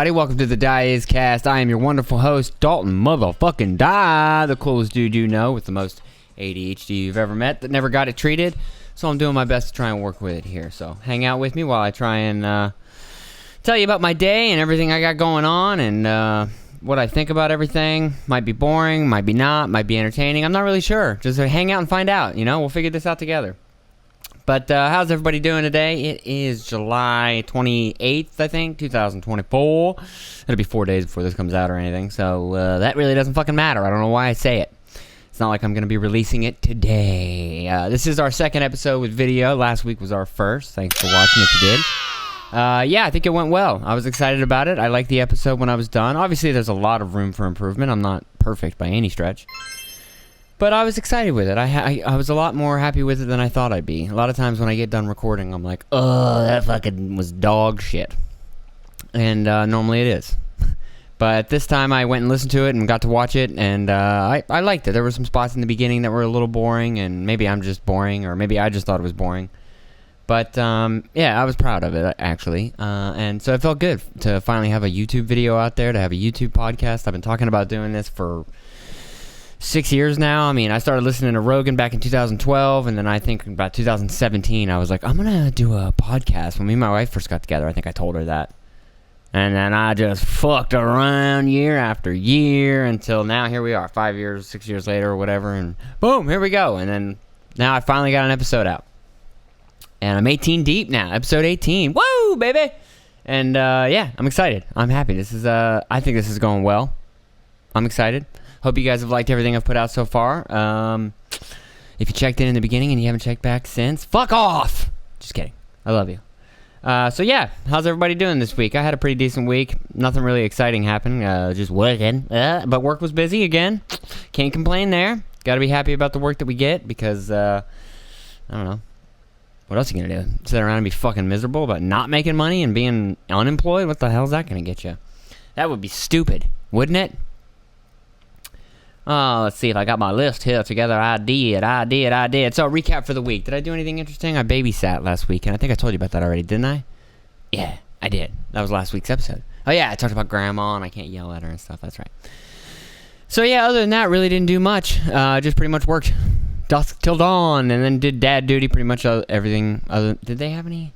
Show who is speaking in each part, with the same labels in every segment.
Speaker 1: everybody? Welcome to the Die Is Cast. I am your wonderful host, Dalton motherfucking Die, the coolest dude you know with the most ADHD you've ever met that never got it treated. So I'm doing my best to try and work with it here. So hang out with me while I try and tell you about my day and everything I got going on and what I think about everything. Might be boring, might be not, might be entertaining. I'm not really sure. Just hang out and find out, you know? We'll figure this out together. But how's everybody doing today? It is July 28th, I think, 2024. It'll be 4 days before this comes out or anything, so that really doesn't fucking matter. I don't know why I say it. It's not like I'm going to be releasing it today. This is our second episode with video. Last week was our first. Thanks for watching if you did. Yeah, I think it went well. I was excited about it. I liked the episode when I was done. Obviously, there's a lot of room for improvement. I'm not perfect by any stretch. But I was excited with it. I was a lot more happy with it than I thought I'd be. A lot of times when I get done recording, I'm like, oh, that fucking was dog shit. And normally it is. But this time I went and listened to it and got to watch it, and I liked it. There were some spots in the beginning that were a little boring, and maybe I'm just boring, or maybe I just thought it was boring. But, yeah, I was proud of it, actually. And so it felt good to finally have a YouTube video out there, to have a YouTube podcast. I've been talking about doing this for 6 years now. I mean, I started listening to Rogan back in 2012, and then I think about 2017, I was like, I'm gonna do a podcast. When me and my wife first got together, I think I told her that. And then I just fucked around year after year until now. Here we are, 5 years, 6 years later, or whatever, and boom, here we go. And then now I finally got an episode out. And I'm 18 deep now, episode 18. Woo, baby! And yeah, I'm excited. I'm happy. This is, I think this is going well. I'm excited. Hope you guys have liked everything I've put out so far. If you checked in the beginning and you haven't checked back since, fuck off! Just kidding. I love you. So yeah, how's everybody doing this week? I had a pretty decent week. Nothing really exciting happened. Just working. But work was busy again. Can't complain there. Gotta be happy about the work that we get because, I don't know. What else are you gonna do? Sit around and be fucking miserable about not making money and being unemployed? What the hell's that gonna get you? That would be stupid, wouldn't it? Let's see if I got my list here together. I did. So, recap for the week. Did I do anything interesting? I babysat last week, and I think I told you about that already, didn't I? Yeah, I did. That was last week's episode. Oh, yeah, I talked about Grandma, and I can't yell at her and stuff. That's right. So, yeah, other than that, really didn't do much. Just pretty much worked dusk till dawn, and then did dad duty, pretty much everything other... Did they have any?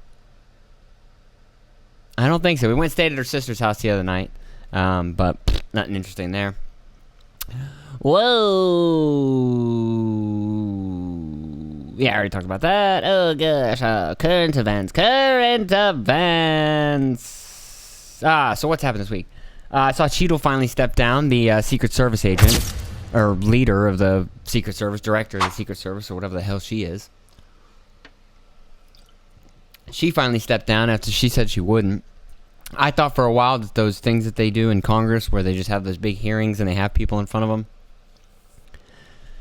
Speaker 1: I don't think so. We went and stayed at her sister's house the other night, but nothing interesting there. Whoa. Yeah, I already talked about that. Oh, gosh. Current events. So what's happened this week? I saw Cheadle finally step down, the Secret Service agent, or leader of the Secret Service, director of the Secret Service, or whatever the hell she is. She finally stepped down after she said she wouldn't. I thought for a while that those things that they do in Congress where they just have those big hearings and they have people in front of them,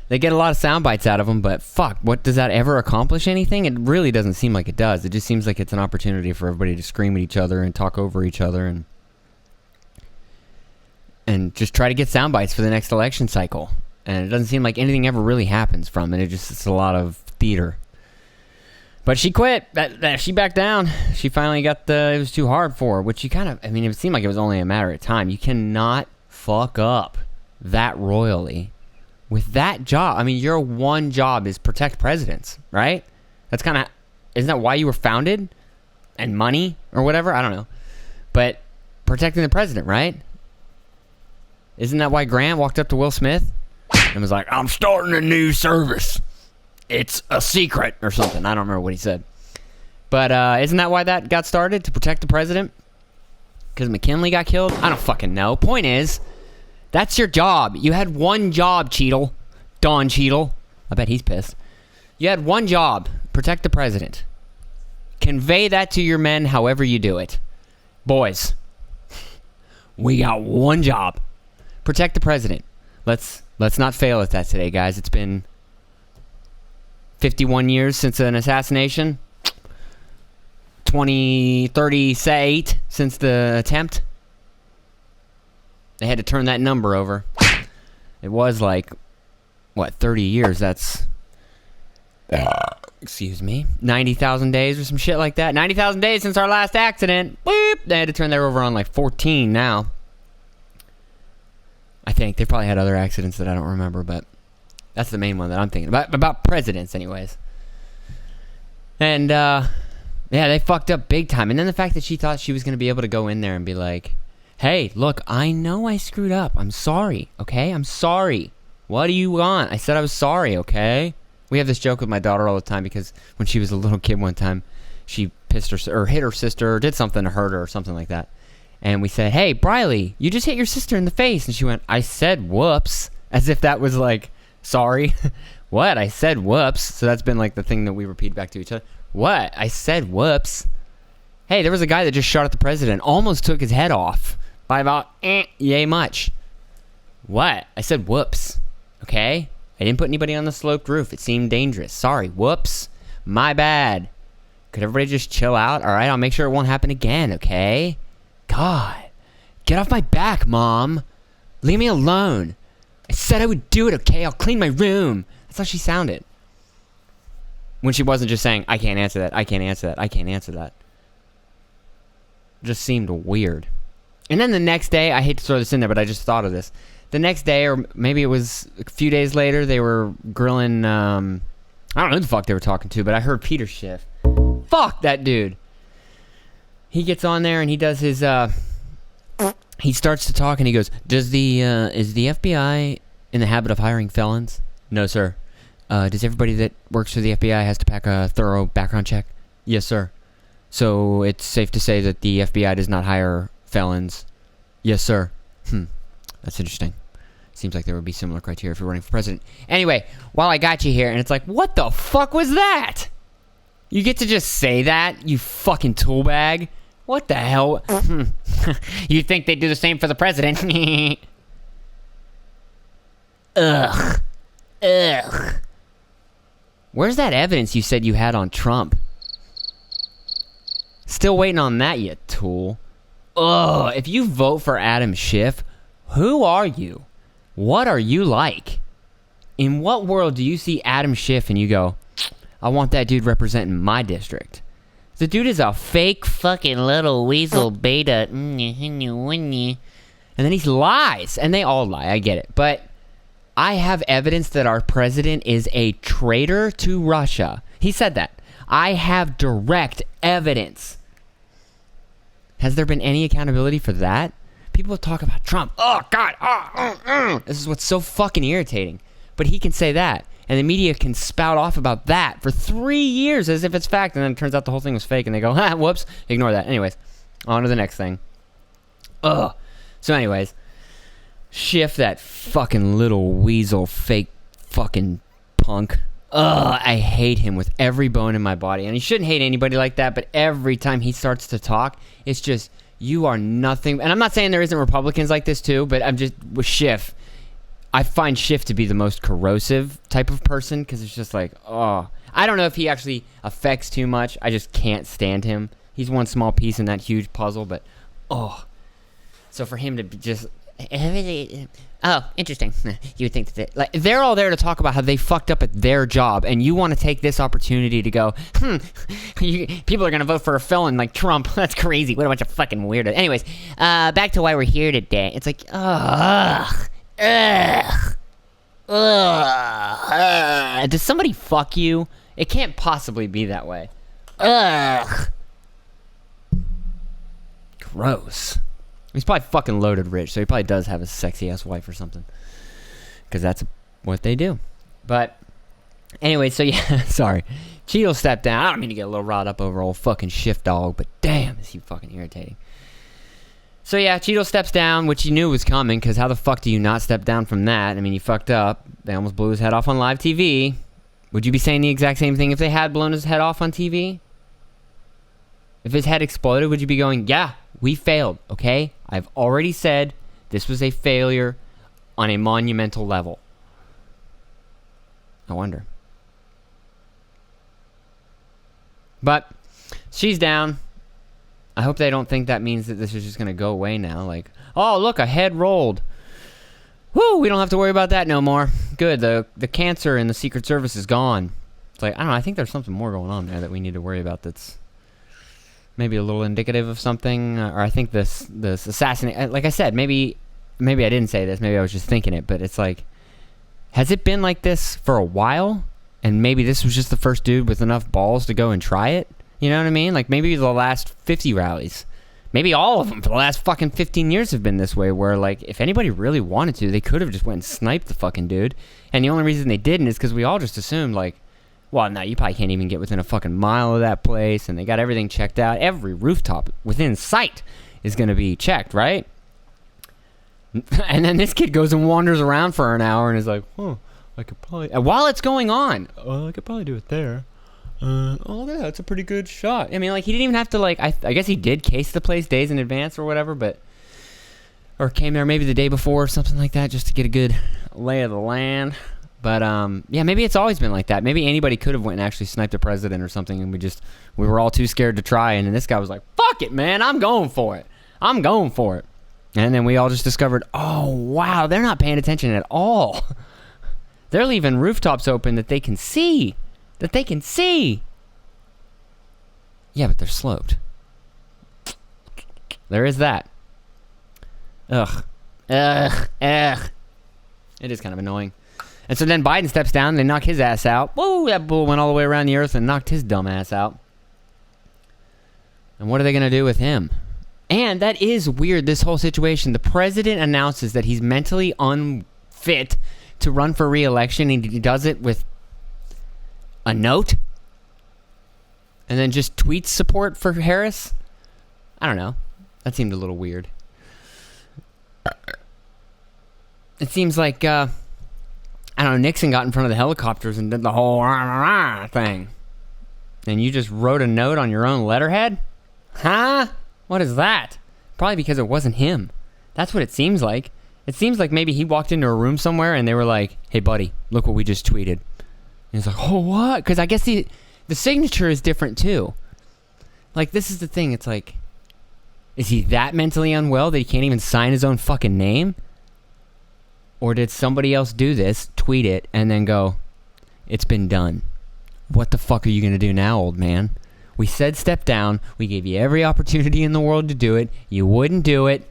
Speaker 1: they get a lot of sound bites out of them, but fuck, what does that ever accomplish anything? It really doesn't seem like it does. It just seems like it's an opportunity for everybody to scream at each other and talk over each other and just try to get sound bites for the next election cycle. And it doesn't seem like anything ever really happens from it. It's a lot of theater. But she quit. She backed down. She finally got it was too hard for her, which you kind of, I mean, it seemed like it was only a matter of time. You cannot fuck up that royally with that job. I mean, your one job is protect presidents, right? That's kind of, isn't that why you were founded? And money or whatever? I don't know. But protecting the president, right? Isn't that why Grant walked up to Will Smith and was like, I'm starting a new service. It's a secret or something. I don't remember what he said. But isn't that why that got started? To protect the president? Because McKinley got killed? I don't fucking know. Point is, that's your job. You had one job, Cheadle. Don Cheadle. I bet he's pissed. You had one job. Protect the president. Convey that to your men however you do it. Boys, we got one job. Protect the president. Let's not fail at that today, guys. It's been 51 years since an assassination. 38 since the attempt. They had to turn that number over. It was like, what, 30 years? That's Excuse me. 90,000 days or some shit like that. 90,000 days since our last accident. Boop. They had to turn that over on like 14 now. I think. They probably had other accidents that I don't remember, but that's the main one that I'm thinking about. About presidents, anyways. And, yeah, they fucked up big time. And then the fact that she thought she was going to be able to go in there and be like, hey, look, I know I screwed up. I'm sorry, okay? I'm sorry. What do you want? I said I was sorry, okay? We have this joke with my daughter all the time because when she was a little kid one time, she pissed her or hit her sister or did something to hurt her or something like that. And we said, hey, Briley, you just hit your sister in the face. And she went, I said whoops, as if that was like, sorry. What? I said whoops. So that's been like the thing that we repeat back to each other. What? I said whoops. Hey, there was a guy that just shot at the president, almost took his head off by about yay much. What? I said whoops. Okay? I didn't put anybody on the sloped roof. It seemed dangerous. Sorry. Whoops. My bad. Could everybody just chill out? All right, I'll make sure it won't happen again, okay? God. Get off my back, Mom. Leave me alone. I said I would do it, okay? I'll clean my room. That's how she sounded. When she wasn't just saying, I can't answer that, I can't answer that, I can't answer that. Just seemed weird. And then the next day, I hate to throw this in there, but I just thought of this. The next day, or maybe it was a few days later, they were grilling, I don't know who the fuck they were talking to, but I heard Peter Schiff. Fuck that dude. He gets on there and he does his, he starts to talk and he goes, is the FBI in the habit of hiring felons? No, sir. Does everybody that works for the FBI has to pack a thorough background check? Yes, sir. So it's safe to say that the FBI does not hire felons? Yes, sir. That's interesting. Seems like there would be similar criteria if you're running for president. Anyway, while I got you here, and it's like, what the fuck was that? You get to just say that, you fucking tool bag? What the hell? You'd think they'd do the same for the president. Ugh. Ugh. Where's that evidence you said you had on Trump? Still waiting on that, you tool. Ugh. If you vote for Adam Schiff, who are you? What are you like? In what world do you see Adam Schiff and you go, I want that dude representing my district? The dude is a fake fucking little weasel beta. And then he lies. And they all lie, I get it. But I have evidence that our president is a traitor to Russia. He said that. I have direct evidence. Has there been any accountability for that? People talk about Trump. Oh, God. This is what's so fucking irritating. But he can say that. And the media can spout off about that for 3 years as if it's fact. And then it turns out the whole thing was fake. And they go, whoops, ignore that. Anyways, on to the next thing. Ugh. So anyways, Schiff, that fucking little weasel, fake fucking punk. Ugh, I hate him with every bone in my body. And you shouldn't hate anybody like that, but every time he starts to talk, it's just, you are nothing. And I'm not saying there isn't Republicans like this too, but I'm just, with Schiff, I find Schiff to be the most corrosive type of person because it's just like, oh. I don't know if he actually affects too much. I just can't stand him. He's one small piece in that huge puzzle, but, oh. So for him to be just... Oh, interesting. You would think that they're all there to talk about how they fucked up at their job, and you want to take this opportunity to go, people are going to vote for a felon like Trump. That's crazy. What a bunch of fucking weirdos. Anyways, back to why we're here today. It's like, ugh. Does somebody fuck you? It can't possibly be that way. Ugh. Gross. He's probably fucking loaded rich, so he probably does have a sexy-ass wife or something. Because that's what they do. But, anyway, so yeah, sorry. Cheadle stepped down. I don't mean to get a little riled up over old fucking Schiff dog, but damn, is he fucking irritating. So yeah, Cheadle steps down, which you knew was coming, because how the fuck do you not step down from that? I mean, he fucked up. They almost blew his head off on live TV. Would you be saying the exact same thing if they had blown his head off on TV? If his head exploded, would you be going, yeah, we failed, okay? I've already said this was a failure on a monumental level. I wonder. But she's down. I hope they don't think that means that this is just going to go away now. Like, oh, look, a head rolled. Woo, we don't have to worry about that no more. Good, the cancer in the Secret Service is gone. It's like, I don't know, I think there's something more going on there that we need to worry about that's maybe a little indicative of something. Or I think this assassination, like I said, maybe I didn't say this, maybe I was just thinking it, but it's like, has it been like this for a while? And maybe this was just the first dude with enough balls to go and try it? You know what I mean? Like, maybe the last 50 rallies, maybe all of them for the last fucking 15 years have been this way, where, like, if anybody really wanted to, they could have just went and sniped the fucking dude. And the only reason they didn't is because we all just assumed, like, well, no, you probably can't even get within a fucking mile of that place, and they got everything checked out. Every rooftop within sight is going to be checked, right? And then this kid goes and wanders around for an hour and is like, I could probably... while it's going on, I could probably do it there. Look at that, that's a pretty good shot. I mean, like, he didn't even have to, like... I guess he did case the place days in advance or whatever, but... Or came there maybe the day before or something like that just to get a good lay of the land. But, yeah, maybe it's always been like that. Maybe anybody could have went and actually sniped a president or something, and we were all too scared to try, and then this guy was like, fuck it, man, I'm going for it. And then we all just discovered, oh, wow, they're not paying attention at all. They're leaving rooftops open that they can see. Yeah, but they're sloped. There is that. Ugh. It is kind of annoying. And so then Biden steps down, they knock his ass out. Whoa, that bull went all the way around the earth and knocked his dumb ass out. And what are they going to do with him? And that is weird, this whole situation. The president announces that he's mentally unfit to run for re-election, and he does it with a note? And then just tweets support for Harris? I don't know. That seemed a little weird. It seems like, I don't know, Nixon got in front of the helicopters and did the whole thing. And you just wrote a note on your own letterhead? Huh? What is that? Probably because it wasn't him. That's what it seems like. It seems like maybe he walked into a room somewhere and they were like, hey, buddy, look what we just tweeted. And he's like, oh, what? Because I guess the signature is different, too. Like, this is the thing. It's like, is he that mentally unwell that he can't even sign his own fucking name? Or did somebody else do this, tweet it, and then go, it's been done. What the fuck are you going to do now, old man? We said step down. We gave you every opportunity in the world to do it. You wouldn't do it.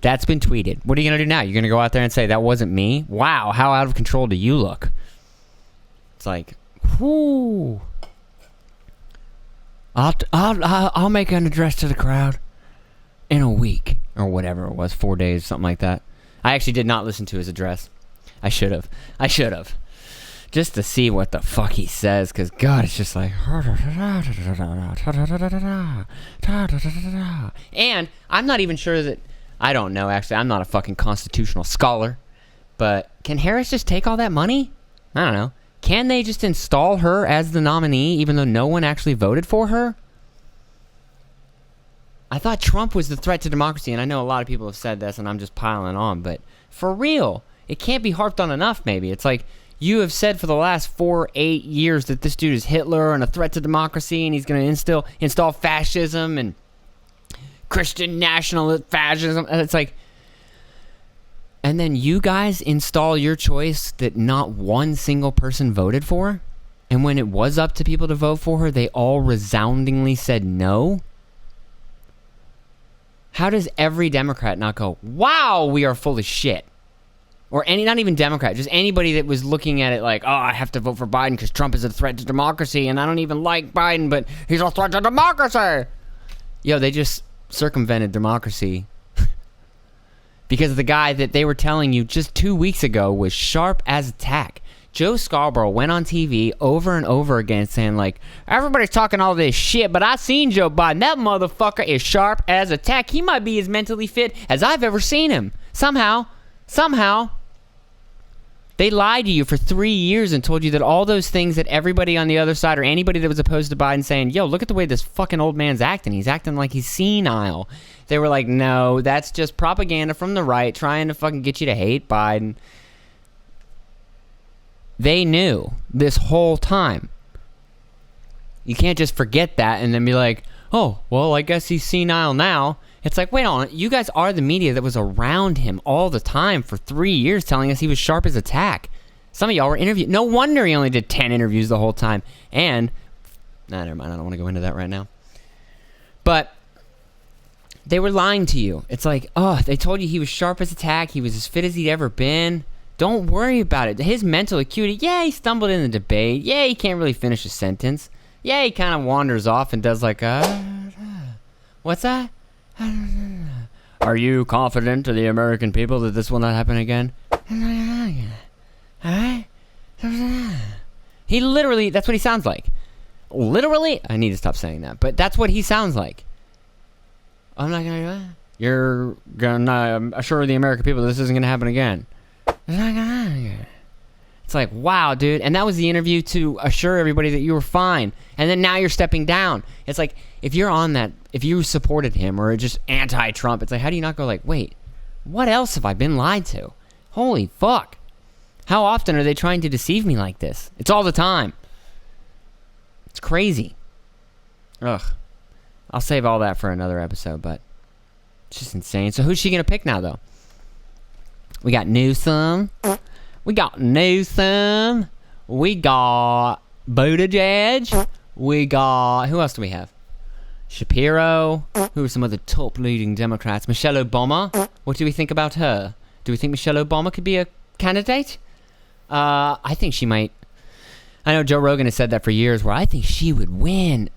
Speaker 1: That's been tweeted. What are you going to do now? You're going to go out there and say, that wasn't me? Wow, how out of control do you look? It's like, whoo. I'll make an address to the crowd in a week. Or whatever it was, 4 days, something like that. I actually did not listen to his address. I should have. Just to see what the fuck he says, because God, it's just like... And I'm not even sure that... I don't know, actually. I'm not a fucking constitutional scholar. But can Harris just take all that money? I don't know. Can they just install her as the nominee, even though no one actually voted for her? I thought Trump was the threat to democracy, and I know a lot of people have said this, and I'm just piling on, but for real, it can't be harped on enough, maybe. It's like... You have said for the last 8 years that this dude is Hitler and a threat to democracy, and he's going to install fascism and Christian nationalist fascism. And it's like, and then you guys install your choice that not one single person voted for, and when it was up to people to vote for her, they all resoundingly said no. How does every Democrat not go, wow, we are full of shit? Or not even Democrat, just anybody that was looking at it like, oh, I have to vote for Biden because Trump is a threat to democracy, and I don't even like Biden, but he's a threat to democracy. Yo, they just circumvented democracy because the guy that they were telling you just 2 weeks ago was sharp as a tack. Joe Scarborough went on TV over and over again saying, like, everybody's talking all this shit, but I seen Joe Biden. That motherfucker is sharp as a tack. He might be as mentally fit as I've ever seen him. Somehow. They lied to you for 3 years and told you that all those things that everybody on the other side or anybody that was opposed to Biden saying, yo, look at the way this fucking old man's acting. He's acting like he's senile. They were like, no, that's just propaganda from the right trying to fucking get you to hate Biden. They knew this whole time. You can't just forget that and then be like, oh, well, I guess he's senile now. It's like, wait on, you guys are the media that was around him all the time for 3 years telling us he was sharp as a tack. Some of y'all were interviewed. No wonder he only did 10 interviews the whole time. And, never mind. I don't want to go into that right now. But they were lying to you. It's like, oh, they told you he was sharp as a tack. He was as fit as he'd ever been. Don't worry about it. His mental acuity, yeah, he stumbled in the debate. Yeah, he can't really finish a sentence. Yeah, he kind of wanders off and does like, what's that? Are you confident to the American people that this will not happen again? Alright? He literally, that's what he sounds like. Literally? I need to stop saying that. But that's what he sounds like. I'm not gonna do that. You're gonna assure the American people this isn't gonna happen again. It's like, wow, dude. And that was the interview to assure everybody that you were fine. And then now you're stepping down. It's like, if you're on that, if you supported him or just anti-Trump, it's like, how do you not go like, wait, what else have I been lied to? Holy fuck. How often are they trying to deceive me like this? It's all the time. It's crazy. Ugh. I'll save all that for another episode, but it's just insane. So who's she going to pick now, though? We got Newsom. We got Newsom. We got Buttigieg. We got... Who else do we have? Shapiro. Who are some other top leading Democrats? Michelle Obama. What do we think about her? Do we think Michelle Obama could be a candidate? I think she might. I know Joe Rogan has said that for years, where I think she would win.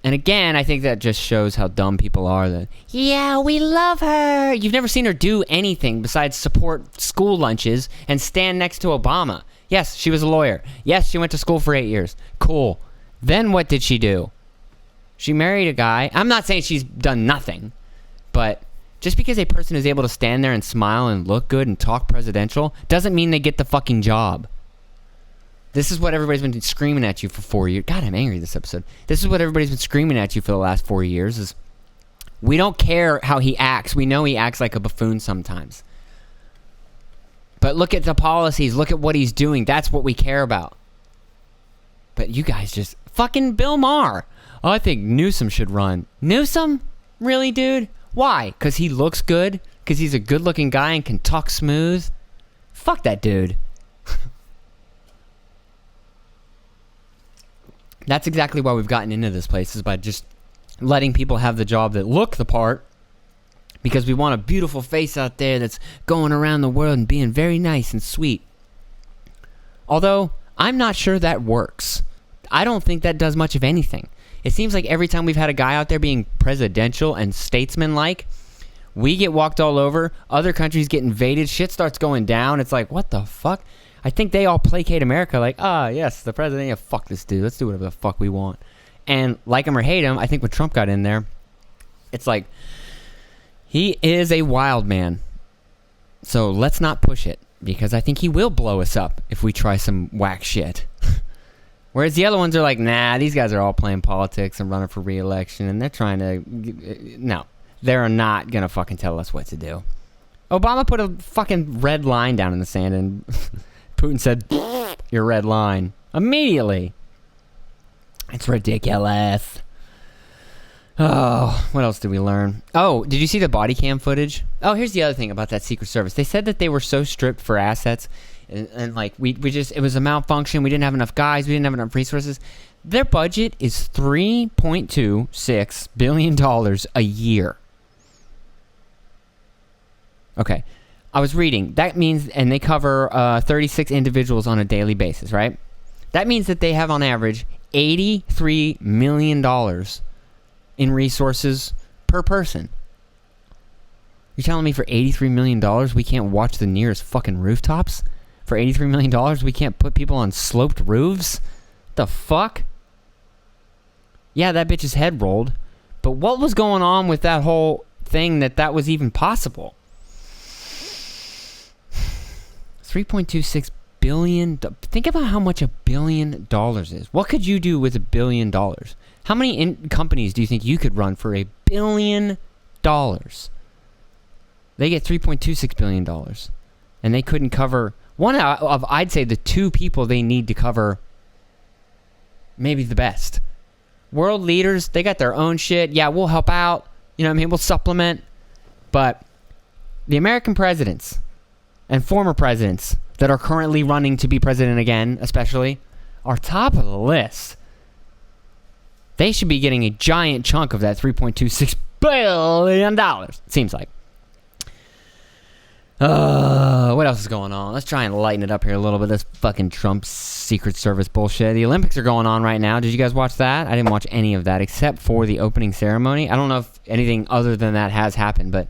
Speaker 1: And again, I think that just shows how dumb people are. That, yeah, we love her. You've never seen her do anything besides support school lunches and stand next to Obama. Yes, she was a lawyer. Yes, she went to school for 8 years. Cool. Then what did she do? She married a guy. I'm not saying she's done nothing, but just because a person is able to stand there and smile and look good and talk presidential doesn't mean they get the fucking job. This is what everybody's been screaming at you for 4 years. God, I'm angry this episode. This is what everybody's been screaming at you for the last 4 years is we don't care how he acts. We know he acts like a buffoon sometimes. But look at the policies. Look at what he's doing. That's what we care about. But you guys just... Fucking Bill Maher. Oh, I think Newsom should run. Newsom? Really, dude? Why? Because he looks good? Because he's a good-looking guy and can talk smooth? Fuck that dude. That's exactly why we've gotten into this place, is by just letting people have the job that look the part, because we want a beautiful face out there that's going around the world and being very nice and sweet. Although, I'm not sure that works. I don't think that does much of anything. It seems like every time we've had a guy out there being presidential and statesman-like, we get walked all over, other countries get invaded, shit starts going down. It's like, what the fuck? I think they all placate America like, yes, the president, yeah, fuck this dude. Let's do whatever the fuck we want. And like him or hate him, I think when Trump got in there, it's like, he is a wild man. So let's not push it, because I think he will blow us up if we try some whack shit. Whereas the other ones are like, nah, these guys are all playing politics and running for re-election, and they're trying to... No, they're not going to fucking tell us what to do. Obama put a fucking red line down in the sand, and Putin said, your red line. Immediately. It's ridiculous. Oh, what else did we learn? Oh, did you see the body cam footage? Oh, here's the other thing about that Secret Service. They said that they were so stripped for assets, and like, we just, it was a malfunction. We didn't have enough guys. We didn't have enough resources. Their budget is $3.26 billion a year. Okay. I was reading. That means, and they cover 36 individuals on a daily basis, right? That means that they have on average $83 million in resources per person. You're telling me for $83 million we can't watch the nearest fucking rooftops? For $83 million we can't put people on sloped roofs? The fuck? Yeah, that bitch's head rolled. But what was going on with that whole thing that was even possible? $3.26 billion. Think about how much $1 billion is. What could you do with $1 billion? How many companies do you think you could run for $1 billion? They get $3.26 billion. And they couldn't cover one of, I'd say, the two people they need to cover maybe the best. World leaders, they got their own shit. Yeah, we'll help out. You know what I mean? We'll supplement. But the American presidents and former presidents that are currently running to be president again, especially, are top of the list. They should be getting a giant chunk of that $3.26 billion, it seems like. What else is going on? Let's try and lighten it up here a little bit. This fucking Trump Secret Service bullshit. The Olympics are going on right now. Did you guys watch that? I didn't watch any of that except for the opening ceremony. I don't know if anything other than that has happened, but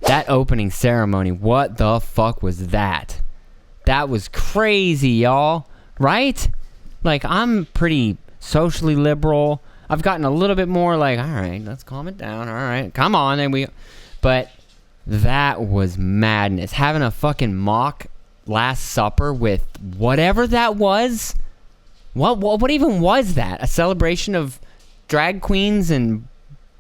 Speaker 1: that opening ceremony, what the fuck was that? That was crazy, y'all. Right? Like, I'm pretty socially liberal. I've gotten a little bit more like, all right, let's calm it down. All right, come on. But that was madness. Having a fucking mock Last Supper with whatever that was. What even was that? A celebration of drag queens and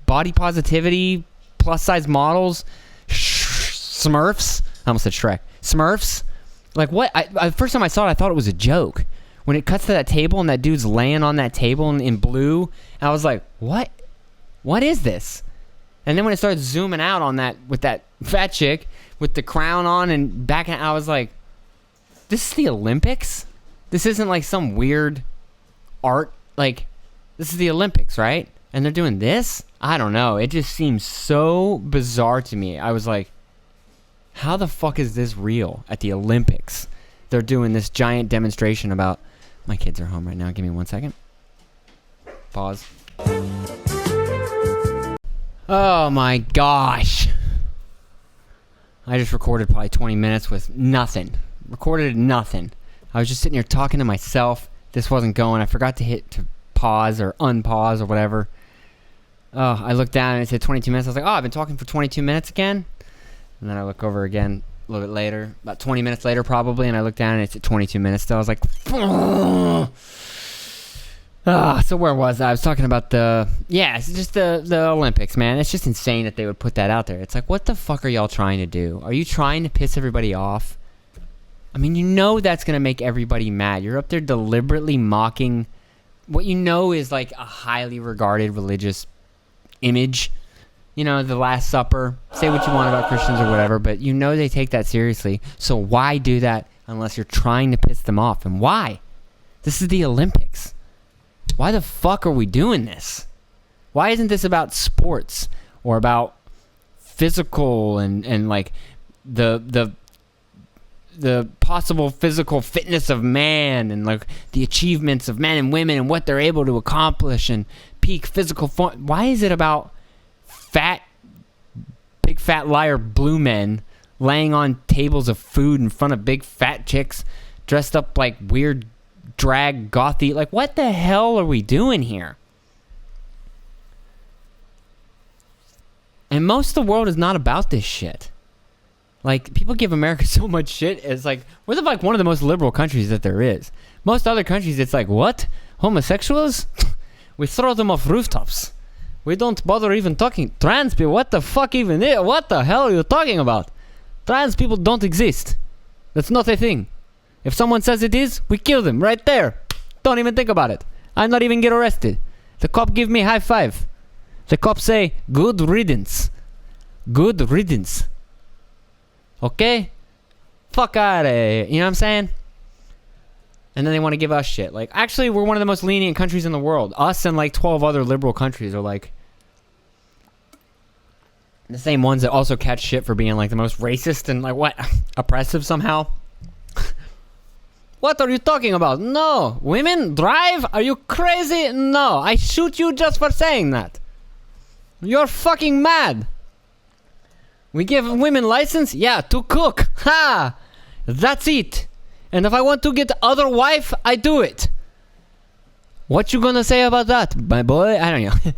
Speaker 1: body positivity, plus size models, Smurfs. I almost said Shrek. Smurfs. Like what? First time I saw it, I thought it was a joke. When it cuts to that table and that dude's laying on that table in blue, I was like, what? What is this? And then when it started zooming out on that with that fat chick with the crown on and back, I was like, this is the Olympics? This isn't like some weird art. Like, this is the Olympics, right? And they're doing this? I don't know. It just seems so bizarre to me. I was like, how the fuck is this real at the Olympics? They're doing this giant demonstration about... My kids are home right now. Give me 1 second. Pause. Oh my gosh. I just recorded probably 20 minutes with nothing. Recorded nothing. I was just sitting here talking to myself. This wasn't going. I forgot to hit to pause or unpause or whatever. Oh, I looked down and it said 22 minutes. I was like, oh, I've been talking for 22 minutes again? And then I look over again a little bit later, about 20 minutes later probably, and I look down and it's at 22 minutes still. I was like, so where was I? I was talking about it's just the Olympics, man. It's just insane that they would put that out there. It's like, what the fuck are y'all trying to do? Are you trying to piss everybody off? I mean, you know that's going to make everybody mad. You're up there deliberately mocking what you know is like a highly regarded religious image. You know, the Last Supper. Say what you want about Christians or whatever, but you know they take that seriously. So why do that unless you're trying to piss them off? And why? This is the Olympics. Why the fuck are we doing this? Why isn't this about sports or about physical and like the possible physical fitness of man and like the achievements of men and women and what they're able to accomplish and peak physical form? Why is it about big fat liar blue men laying on tables of food in front of big fat chicks dressed up like weird drag gothy? Like, what the hell are we doing here? And most of the world is not about this shit. Like, people give America so much shit. It's like, we're like one of the most liberal countries that there is. Most other countries, it's like, what? Homosexuals? We throw them off rooftops. We don't bother even talking. Trans people, what the fuck even is? What the hell are you talking about? Trans people don't exist. That's not a thing. If someone says it is, we kill them right there. Don't even think about it. I not even get arrested. The cop give me high five. The cop say, good riddance. Good riddance. Okay? Fuck out of here. You know what I'm saying? And then they want to give us shit. Like, actually, we're one of the most lenient countries in the world. Us and like 12 other liberal countries are like the same ones that also catch shit for being like the most racist and like what? Oppressive somehow. What are you talking about? No. Women drive? Are you crazy? No. I shoot you just for saying that. You're fucking mad. We give women license? Yeah, to cook. Ha! That's it. And if I want to get other wife, I do it. What you gonna say about that, my boy? I don't know.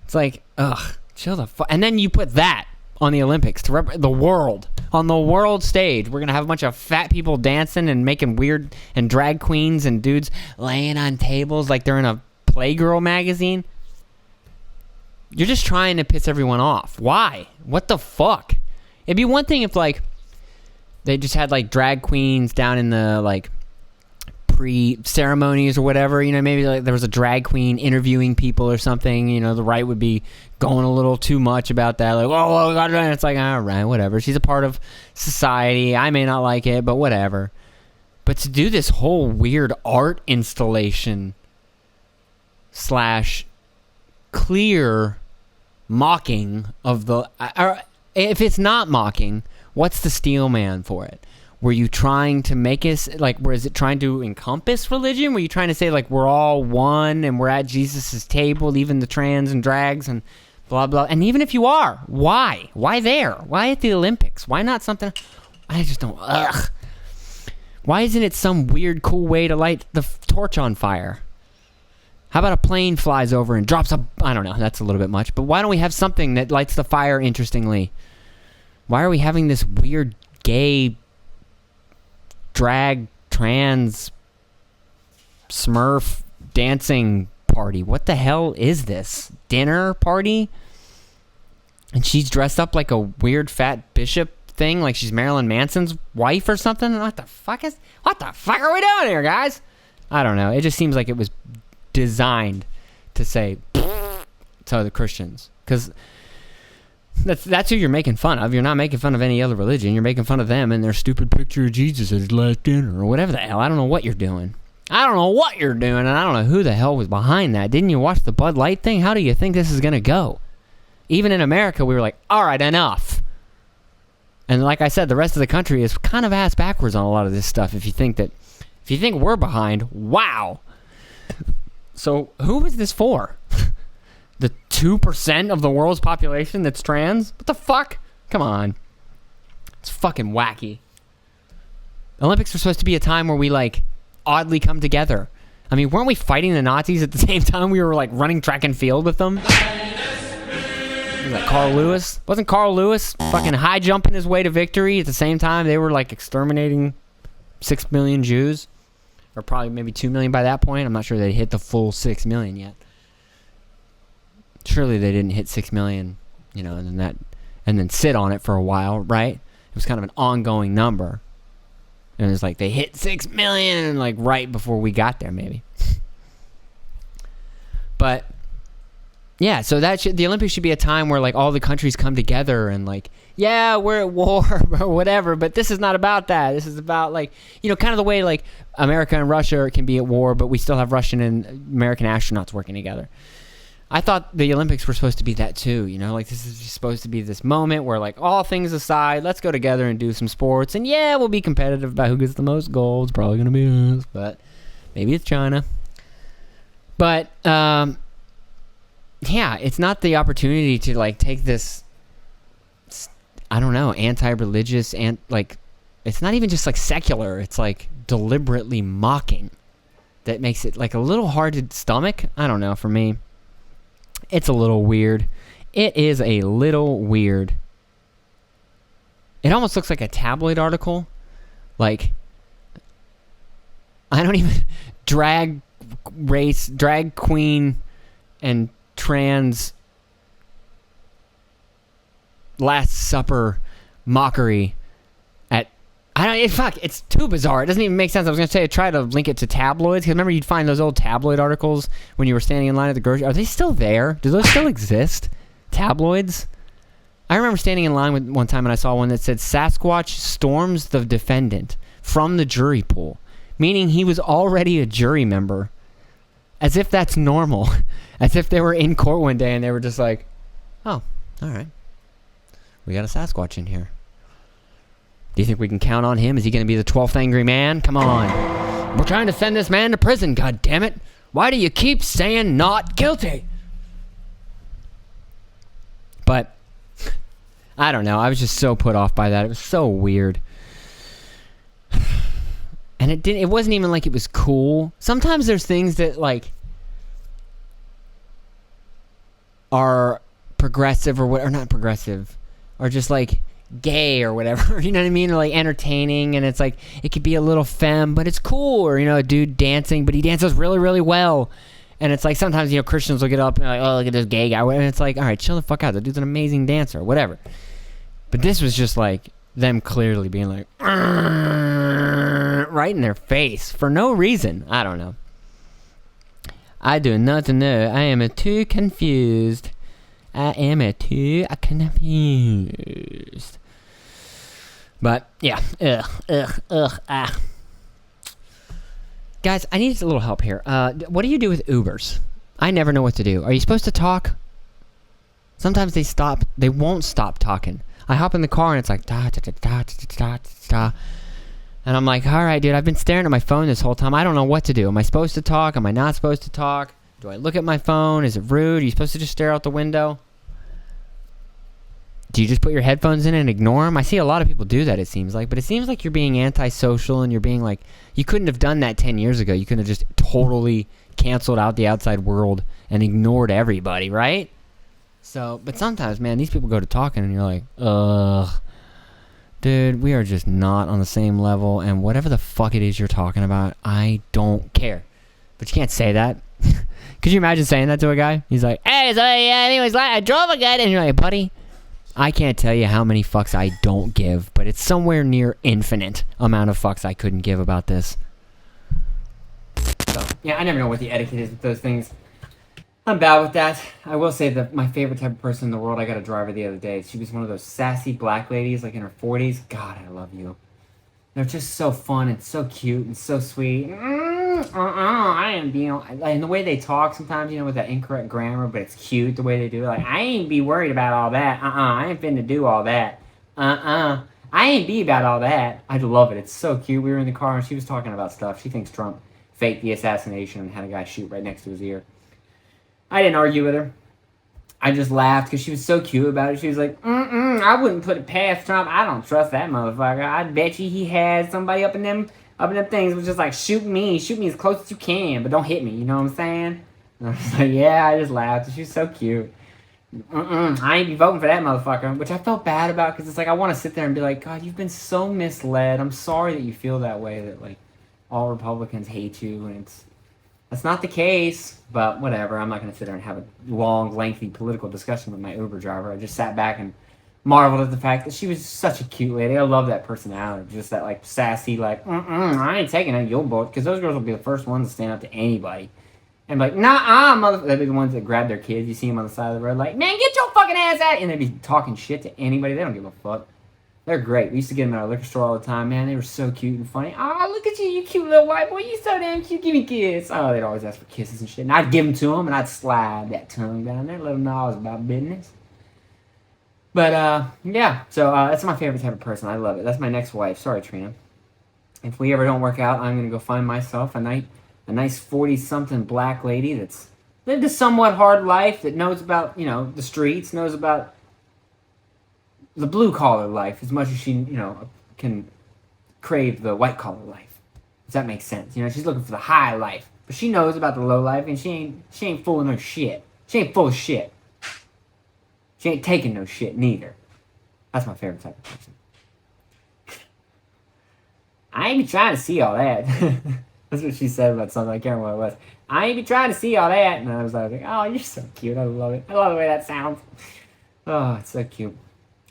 Speaker 1: It's like, ugh, chill the fuck. And then you put that on the Olympics to represent the world. On the world stage, we're gonna have a bunch of fat people dancing and making weird and drag queens and dudes laying on tables like they're in a Playgirl magazine. You're just trying to piss everyone off. Why? What the fuck? It'd be one thing if like they just had like drag queens down in the like pre-ceremonies or whatever. Maybe like there was a drag queen interviewing people or something. The right would be going a little too much about that. Like, oh, God, and it's like, all right, whatever. She's a part of society. I may not like it, but whatever. But to do this whole weird art installation / clear mocking of the... Or if it's not mocking, what's the steel man for it? Were you trying to make us, like, was it trying to encompass religion? Were you trying to say, like, we're all one and we're at Jesus' table, even the trans and drags and blah, blah. And even if you are, why? Why there? Why at the Olympics? Why not something? I just don't, ugh. Why isn't it some weird, cool way to light the torch on fire? How about a plane flies over and drops a... I don't know, that's a little bit much. But why don't we have something that lights the fire interestingly? Why are we having this weird gay, drag, trans, smurf dancing party? What the hell is this? Dinner party? And she's dressed up like a weird fat bishop thing, like she's Marilyn Manson's wife or something? What the fuck are we doing here, guys? I don't know. It just seems like it was designed to say to the Christians, because that's who you're making fun of. You're not making fun of any other religion. You're making fun of them and their stupid picture of Jesus at his last dinner or whatever the hell. I don't know what you're doing. And I don't know who the hell was behind that. Didn't you watch the Bud Light thing? How do you think this is going to go? Even in America, we were like, all right, enough. And like I said, the rest of the country is kind of ass backwards on a lot of this stuff. If you think we're behind, wow. So who is this for? The 2% of the world's population that's trans? What the fuck? Come on. It's fucking wacky. Olympics are supposed to be a time where we, like, oddly come together. I mean, weren't we fighting the Nazis at the same time we were, like, running track and field with them? Was that Carl Lewis? Wasn't Carl Lewis fucking high jumping his way to victory at the same time they were, like, exterminating 6 million Jews? Or probably maybe 2 million by that point. I'm not sure they hit the full 6 million yet. Surely they didn't hit 6 million, and then sit on it for a while, right? It was kind of an ongoing number. And it's like they hit 6 million, like right before we got there, maybe. But yeah, so the Olympics should be a time where like all the countries come together and like, yeah, we're at war or whatever, but this is not about that. This is about like, kind of the way like America and Russia can be at war, but we still have Russian and American astronauts working together. I thought the Olympics were supposed to be that too, like this is supposed to be this moment where like all things aside, let's go together and do some sports. And yeah, we'll be competitive about who gets the most gold. It's probably going to be us, but maybe it's China. But, yeah, it's not the opportunity to like take this, I don't know, anti-religious and like, it's not even just like secular. It's like deliberately mocking that makes it like a little hard to stomach. I don't know, for me. It's a little weird. It is a little weird. It almost looks like a tabloid article. Like, I don't even... drag queen, and trans Last Supper mockery at... it's too bizarre. It doesn't even make sense. I was going to say, try to link it to tabloids. Because remember, you'd find those old tabloid articles when you were standing in line at the grocery... Are they still there? Do those still exist? Tabloids? I remember standing in line one time and I saw one that said, Sasquatch storms the defendant from the jury pool. Meaning he was already a jury member. As if that's normal. As if they were in court one day and they were just like, oh, all right. We got a Sasquatch in here. Do you think we can count on him? Is he going to be the 12th angry man? Come on. We're trying to send this man to prison, God damn it! Why do you keep saying not guilty? But, I don't know. I was just so put off by that. It was so weird. And it wasn't even like it was cool. Sometimes there's things that, like, are progressive or not progressive. Or just, like... gay or whatever, you know what I mean, or like entertaining, and it's like it could be a little femme, but it's cool, or a dude dancing, but he dances really, really well, and it's like sometimes Christians will get up and like, oh, look at this gay guy, and it's like, all right, chill the fuck out, that dude's an amazing dancer, whatever. But this was just like them clearly being like, right in their face for no reason. I don't know. I do not know. I am too confused. But yeah, Guys, I need a little help here. What do you do with Ubers? I never know what to do. Are you supposed to talk? Sometimes they won't stop talking. I hop in the car and it's like da da da da da da da. And I'm like, all right, dude, I've been staring at my phone this whole time. I don't know what to do. Am I supposed to talk? Am I not supposed to talk? Do I look at my phone? Is it rude? Are you supposed to just stare out the window? Do you just put your headphones in and ignore them? I see a lot of people do that, it seems like. But it seems like you're being antisocial and you're being like, you couldn't have done that 10 years ago. You couldn't have just totally canceled out the outside world and ignored everybody, right? So, but sometimes, man, these people go to talking and you're like, ugh. Dude, we are just not on the same level, and whatever the fuck it is you're talking about, I don't care. But you can't say that. Could you imagine saying that to a guy? He's like, hey, so anyways, I drove a guy, and you're like, buddy, I can't tell you how many fucks I don't give, but it's somewhere near infinite amount of fucks I couldn't give about this. So, yeah, I never know what the etiquette is with those things. I'm bad with that. I will say that my favorite type of person in the world, I got a driver the other day. She was one of those sassy black ladies, like in her 40s. God, I love you. They're just so fun and so cute and so sweet. I am, and the way they talk sometimes, with that incorrect grammar, but it's cute the way they do it. Like, I ain't be worried about all that. I ain't finna do all that. I ain't be about all that. I love it. It's so cute. We were in the car and she was talking about stuff. She thinks Trump faked the assassination and had a guy shoot right next to his ear. I didn't argue with her. I just laughed because she was so cute about it. She was like, I wouldn't put it past Trump. I don't trust that motherfucker. I bet you he had somebody up in them things was just like, shoot me as close as you can, but don't hit me. You know what I'm saying? And I was like, yeah, I just laughed. She was so cute. I ain't be voting for that motherfucker, which I felt bad about because it's like I want to sit there and be like, God, you've been so misled. I'm sorry that you feel that way, that like all Republicans hate you, and that's not the case, but whatever. I'm not going to sit there and have a long, lengthy political discussion with my Uber driver. I just sat back and marveled at the fact that she was such a cute lady. I love that personality. Just that, like, sassy, like, I ain't taking it, you'll vote. Because those girls will be the first ones to stand up to anybody. And be like, nah, motherfucker. They'll be the ones that grab their kids. You see them on the side of the road, like, man, get your fucking ass out. And they'd be talking shit to anybody. They don't give a fuck. They're great. We used to get them at our liquor store all the time, man. They were so cute and funny. Oh, look at you, you cute little white boy. You so damn cute. Give me a kiss. Oh, they'd always ask for kisses and shit. And I'd give them to them, and I'd slide that tongue down there, let them know I was about business. But, yeah. So, that's my favorite type of person. I love it. That's my next wife. Sorry, Trina. If we ever don't work out, I'm going to go find myself a nice 40-something black lady that's lived a somewhat hard life, that knows about, the streets, knows about the blue-collar life as much as she, can crave the white-collar life. Does that make sense? She's looking for the high life. But she knows about the low life, and she ain't full of no shit. She ain't full of shit. She ain't taking no shit, neither. That's my favorite type of person. I ain't be trying to see all that. That's what she said about something. I can't remember what it was. I ain't be trying to see all that. And I was like, oh, you're so cute. I love it. I love the way that sounds. Oh, it's so cute.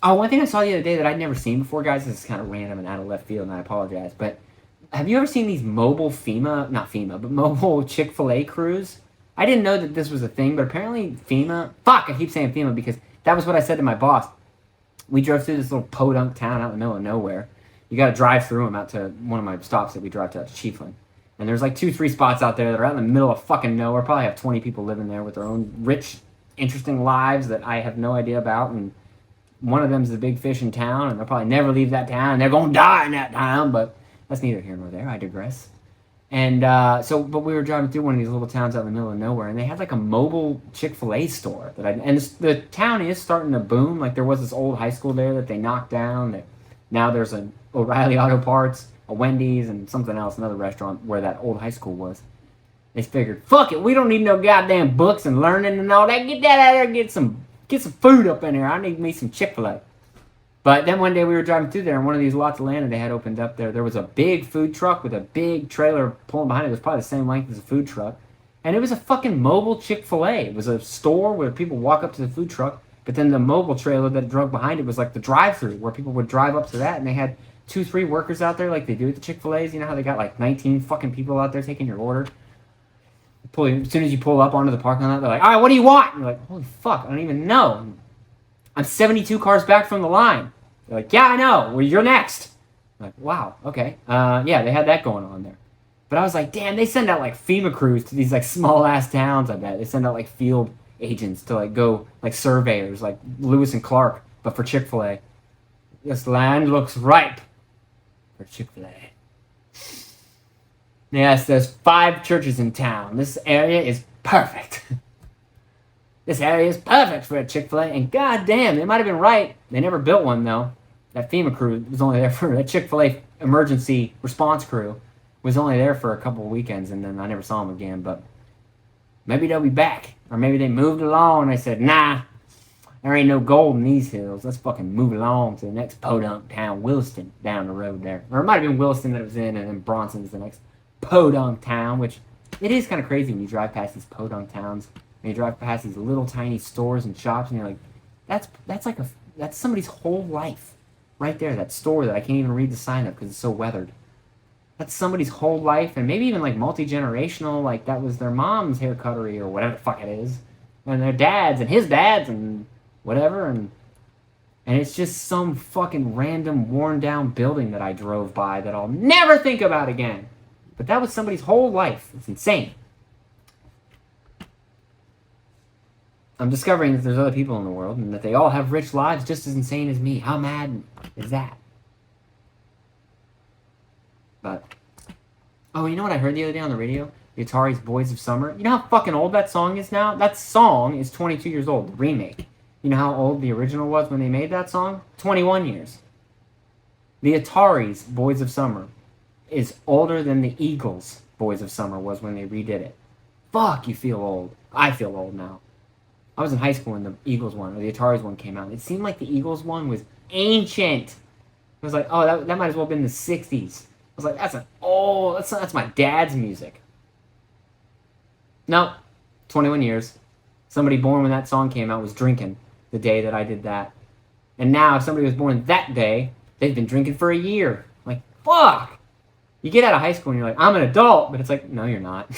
Speaker 1: Oh, one thing I saw the other day that I'd never seen before, guys, this is kind of random and out of left field, and I apologize, but have you ever seen these mobile mobile Chick-fil-A crews? I didn't know that this was a thing, but apparently I keep saying FEMA because that was what I said to my boss. We drove through this little podunk town out in the middle of nowhere. You got to drive through them out to one of my stops that we drive to Cheadle. And there's like 2-3 spots out there that are out in the middle of fucking nowhere. Probably have 20 people living there with their own rich, interesting lives that I have no idea about, and one of them is the big fish in town, and they'll probably never leave that town, and they're going to die in that town, but that's neither here nor there. I digress. And but we were driving through one of these little towns out in the middle of nowhere, and they had like a mobile Chick-fil-A store. And the town is starting to boom. Like there was this old high school there that they knocked down. That now there's an O'Reilly Auto Parts, a Wendy's, and something else, another restaurant where that old high school was. They figured, fuck it, we don't need no goddamn books and learning and all that. Get that out of there, get some food up in there. I need me some Chick-fil-A. But then one day we were driving through there, and one of these lots of land that they had opened up there, there was a big food truck with a big trailer pulling behind it. It was probably the same length as a food truck. And it was a fucking mobile Chick-fil-A. It was a store where people walk up to the food truck, but then the mobile trailer that drove behind it was like the drive-thru, where people would drive up to that, and they had 2-3 workers out there like they do at the Chick-fil-A's. You know how they got like 19 fucking people out there taking your order? As soon as you pull up onto the parking lot, they're like, all right, what do you want? And you're like, holy fuck, I don't even know. I'm 72 cars back from the line. They're like, yeah, I know. Well, you're next. I'm like, wow, okay. Yeah, they had that going on there. But I was like, damn, they send out like FEMA crews to these like small ass towns, I bet. They send out like field agents to like go, like surveyors, like Lewis and Clark, but for Chick-fil-A. This land looks ripe for Chick-fil-A. Yes, there's 5 churches in town. This area is perfect. This area is perfect for a Chick-fil-A, and goddamn, they might have been right. They never built one, though. That FEMA crew was only there for that Chick-fil-A emergency response crew was only there for a couple of weekends, and then I never saw them again, but maybe they'll be back. Or maybe they moved along, and they said, nah, there ain't no gold in these hills. Let's fucking move along to the next podunk town, Williston, down the road there. Or it might have been Williston that it was in, and then Bronson's the next podunk town, which it is kind of crazy when you drive past these podunk towns, and you drive past these little tiny stores and shops, and you're like, that's somebody's whole life right there, that store that I can't even read the sign up because it's so weathered. That's somebody's whole life, and maybe even like multi-generational, like that was their mom's hair cuttery or whatever the fuck it is, and their dad's and his dad's and whatever, and it's just some fucking random worn down building that I drove by that I'll never think about again. But that was somebody's whole life. It's insane. I'm discovering that there's other people in the world and that they all have rich lives just as insane as me. How mad is that? But, oh, you know what I heard the other day on the radio? The Atari's Boys of Summer. You know how fucking old that song is now? That song is 22 years old, the remake. You know how old the original was when they made that song? 21 years. The Atari's Boys of Summer is older than the Eagles' Boys of Summer was when they redid it. Fuck, you feel old. I feel old now. I was in high school when the Eagles one, or the Atari's one came out. It seemed like the Eagles one was ancient. It was like, oh, that might as well have been the 60s. I was like, that's my dad's music. No, 21 years. Somebody born when that song came out was drinking the day that I did that. And now, if somebody was born that day, they've been drinking for a year. Like, fuck! You get out of high school and you're like, I'm an adult, but it's like, no, you're not.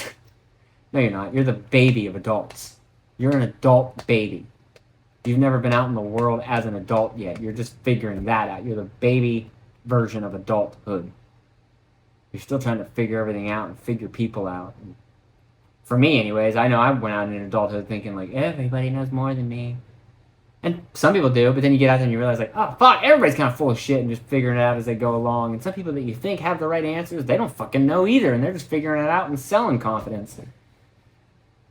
Speaker 1: No, you're not. You're the baby of adults. You're an adult baby. You've never been out in the world as an adult yet. You're just figuring that out. You're the baby version of adulthood. You're still trying to figure everything out and figure people out. And for me, anyways, I know I went out in adulthood thinking, like, everybody knows more than me. And some people do, but then you get out there and you realize, like, oh, fuck, everybody's kind of full of shit and just figuring it out as they go along. And some people that you think have the right answers, they don't fucking know either, and they're just figuring it out and selling confidence.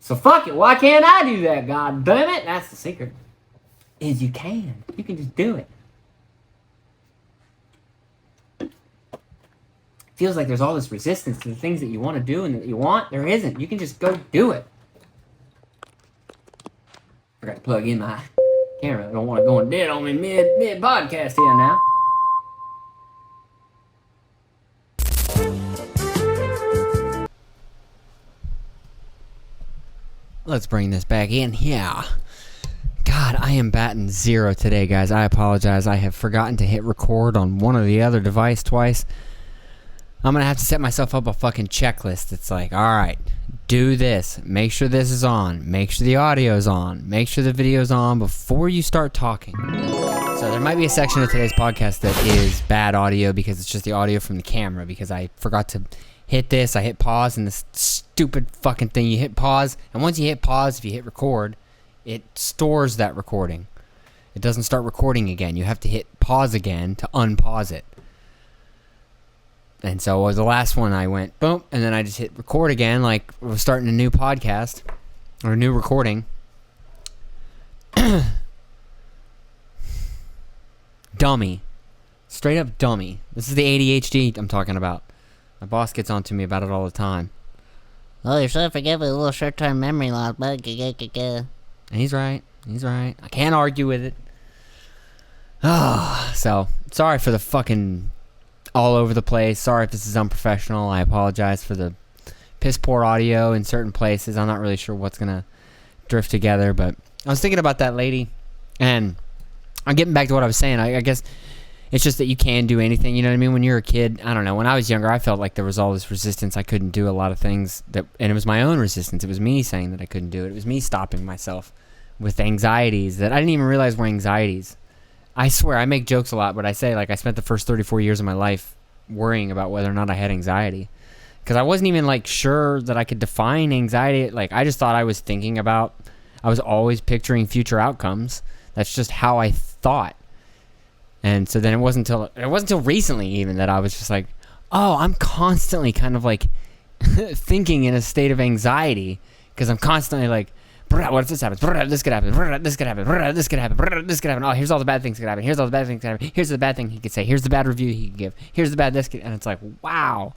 Speaker 1: So fuck it, why can't I do that, god damn it? That's the secret. Is you can. You can just do it. Feels like there's all this resistance to the things that you want to do and that you want. There isn't. You can just go do it. I gotta plug in my camera. I don't want to go dead on me mid podcast here now. Let's bring this back in here. God, I am batting 0 today, guys. I apologize. I have forgotten to hit record on one or the other device twice. I'm going to have to set myself up a fucking checklist. It's like, alright, do this. Make sure this is on. Make sure the audio's on. Make sure the video's on before you start talking. So there might be a section of today's podcast that is bad audio because it's just the audio from the camera because I forgot to hit this. I hit pause and this stupid fucking thing. You hit pause, and once you hit pause, if you hit record, it stores that recording. It doesn't start recording again. You have to hit pause again to unpause it. And so the last one I went boom, and then I just hit record again, like we're starting a new podcast or a new recording. Dummy. Straight up dummy. This is the ADHD I'm talking about. My boss gets on to me about it all the time.
Speaker 2: Oh, you're so forgiving, a little short-term memory loss, but
Speaker 1: and he's right. He's right. I can't argue with it. Oh, so sorry for the fucking all over the place. Sorry if this is unprofessional. I apologize for the piss poor audio in certain places. I'm not really sure what's gonna drift together, but I was thinking about that lady, and I'm getting back to what I was saying. I guess It's just that you can do anything, you know what I mean? When you're a kid, I don't know. When I was younger, I felt like there was all this resistance. I couldn't do a lot of things, and it was my own resistance. It was me saying that I couldn't do it. It was me stopping myself with anxieties that I didn't even realize were anxieties. I swear, I make jokes a lot, but I say, like, I spent the first 34 years of my life worrying about whether or not I had anxiety. Because I wasn't even, like, sure that I could define anxiety. Like, I just thought I was thinking about, I was always picturing future outcomes. That's just how I thought. And so then it wasn't until recently even that I was just like, oh, I'm constantly kind of like thinking in a state of anxiety because I'm constantly like, what if this happens? This could happen. This could happen. This could happen. This could happen. Oh, here's all the bad things that could happen. Here's all the bad things that could happen. Here's the bad thing he could say. Here's the bad review he could give. Here's the bad this could, and it's like, wow.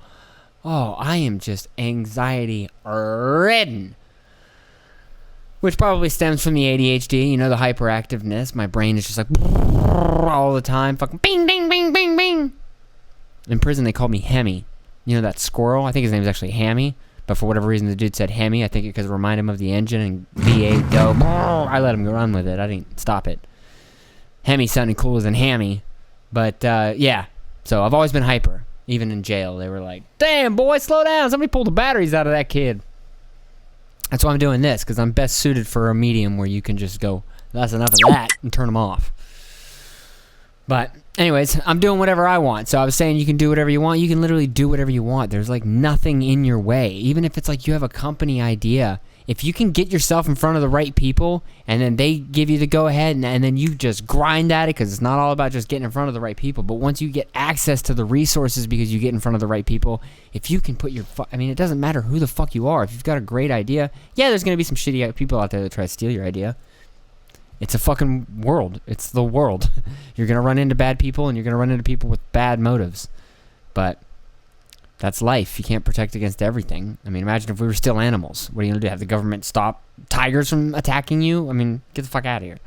Speaker 1: Oh, I am just anxiety ridden. Which probably stems from the ADHD, you know, the hyperactiveness. My brain is just like all the time. Fucking bing, bing, bing, bing, bing. In prison, they called me Hemi. You know that squirrel? I think his name is actually Hammy. But for whatever reason, the dude said Hemi. I think because it reminded him of the engine and V8 dope. I let him go run with it. I didn't stop it. Hemi sounded cooler than Hammy. But, yeah. So I've always been hyper. Even in jail, they were like, damn, boy, slow down. Somebody pulled the batteries out of that kid. That's why I'm doing this, because I'm best suited for a medium where you can just go, that's enough of that, and turn them off. But anyways, I'm doing whatever I want. So I was saying you can do whatever you want. You can literally do whatever you want. There's like nothing in your way. Even if it's like you have a company idea. If you can get yourself in front of the right people and then they give you the go ahead and then you just grind at it, because it's not all about just getting in front of the right people. But once you get access to the resources because you get in front of the right people, if you can put your I mean, it doesn't matter who the fuck you are. If you've got a great idea, yeah, there's going to be some shitty people out there that try to steal your idea. It's a fucking world. It's the world. You're going to run into bad people and you're going to run into people with bad motives. But that's life. You can't protect against everything. I mean, imagine if we were still animals. What are you going to do? Have the government stop tigers from attacking you? I mean, get the fuck out of here.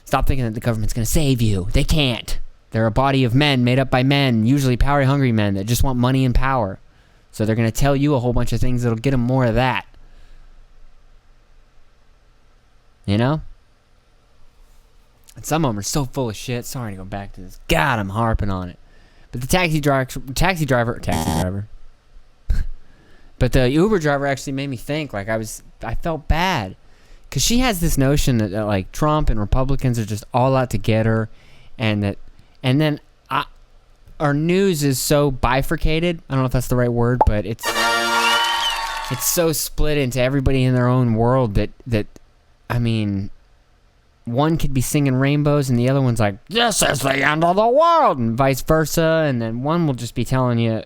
Speaker 1: Stop thinking that the government's going to save you. They can't. They're a body of men made up by men, usually power-hungry men that just want money and power. So they're going to tell you a whole bunch of things that'll get them more of that. You know? And some of them are so full of shit. Sorry to go back to this. God, I'm harping on it. But the taxi driver. But the Uber driver actually made me think. Like I felt bad, because she has this notion that like Trump and Republicans are just all out to get her, and then our news is so bifurcated. I don't know if that's the right word, but it's so split into everybody in their own world that I mean. One could be singing rainbows and the other one's like, this is the end of the world, and vice versa. And then one will just be telling you,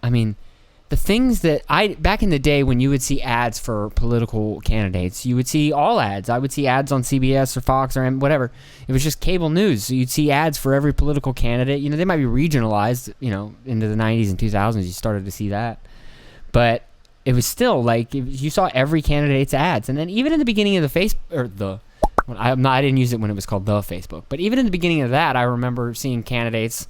Speaker 1: I mean, the things that back in the day when you would see ads for political candidates, you would see all ads. I would see ads on CBS or Fox or whatever. It was just cable news. So you'd see ads for every political candidate. You know, they might be regionalized, you know, into the 90s and 2000s. You started to see that. But it was still like, you saw every candidate's ads. And then even in the beginning of I didn't use it when it was called the Facebook, but even in the beginning of that, I remember seeing candidates,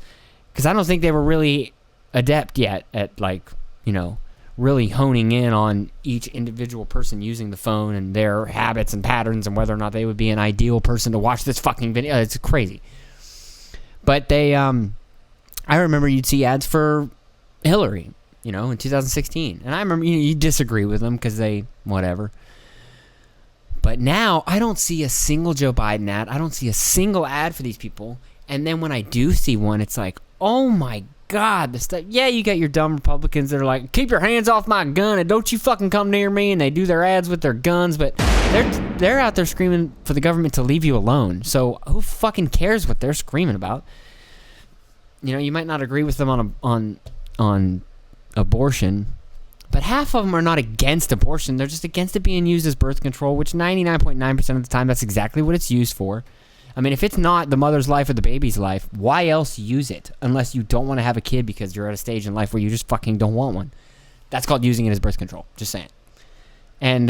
Speaker 1: because I don't think they were really adept yet at, like, you know, really honing in on each individual person using the phone and their habits and patterns and whether or not they would be an ideal person to watch this fucking video. It's crazy. But they, I remember you'd see ads for Hillary, you know, in 2016. And I remember, you disagree with them because they, whatever. But now, I don't see a single Joe Biden ad. I don't see a single ad for these people. And then when I do see one, it's like, oh my God, the stuff. Yeah, you got your dumb Republicans that are like, keep your hands off my gun and don't you fucking come near me. And they do their ads with their guns, but they're out there screaming for the government to leave you alone. So who fucking cares what they're screaming about? You know, you might not agree with them on abortion. But half of them are not against abortion. They're just against it being used as birth control, which 99.9% of the time, that's exactly what it's used for. I mean, if it's not the mother's life or the baby's life, why else use it? Unless you don't want to have a kid because you're at a stage in life where you just fucking don't want one. That's called using it as birth control. Just saying. And,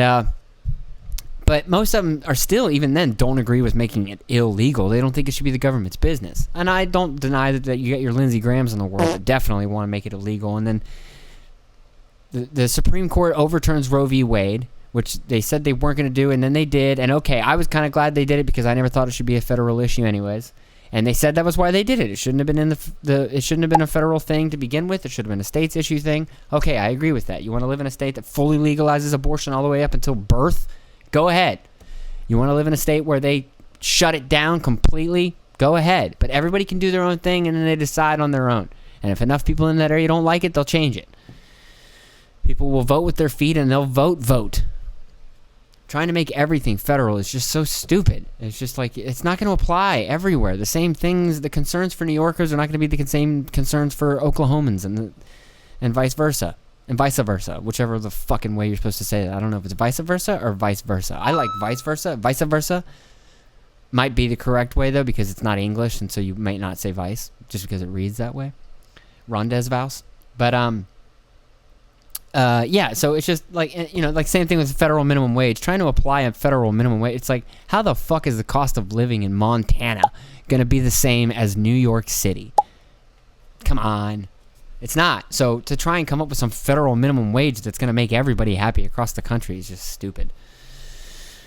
Speaker 1: but most of them are still, even then, don't agree with making it illegal. They don't think it should be the government's business. And I don't deny that you get your Lindsey Grahams in the world that definitely want to make it illegal. And then the Supreme Court overturns Roe v. Wade, which they said they weren't going to do, and then they did. And okay, I was kind of glad they did it because I never thought it should be a federal issue anyways. And they said that was why they did it. It shouldn't have been in it shouldn't have been a federal thing to begin with. It should have been a states issue thing. Okay, I agree with that. You want to live in a state that fully legalizes abortion all the way up until birth? Go ahead. You want to live in a state where they shut it down completely? Go ahead. But everybody can do their own thing, and then they decide on their own. And if enough people in that area don't like it, they'll change it. People will vote with their feet, and they'll vote. Trying to make everything federal is just so stupid. It's just like, it's not going to apply everywhere. The same things, the concerns for New Yorkers are not going to be the same concerns for Oklahomans and vice versa. And vice versa, whichever the fucking way you're supposed to say that. I don't know if it's vice versa or vice versa. I like vice versa. Vice versa might be the correct way, though, because it's not English, and so you might not say vice, just because it reads that way. Rendezvous. But, yeah, so it's just like, you know, like same thing with federal minimum wage. Trying to apply a federal minimum wage, it's like, how the fuck is the cost of living in Montana gonna be the same as New York City? Come on. It's not. So to try and come up with some federal minimum wage that's gonna make everybody happy across the country is just stupid.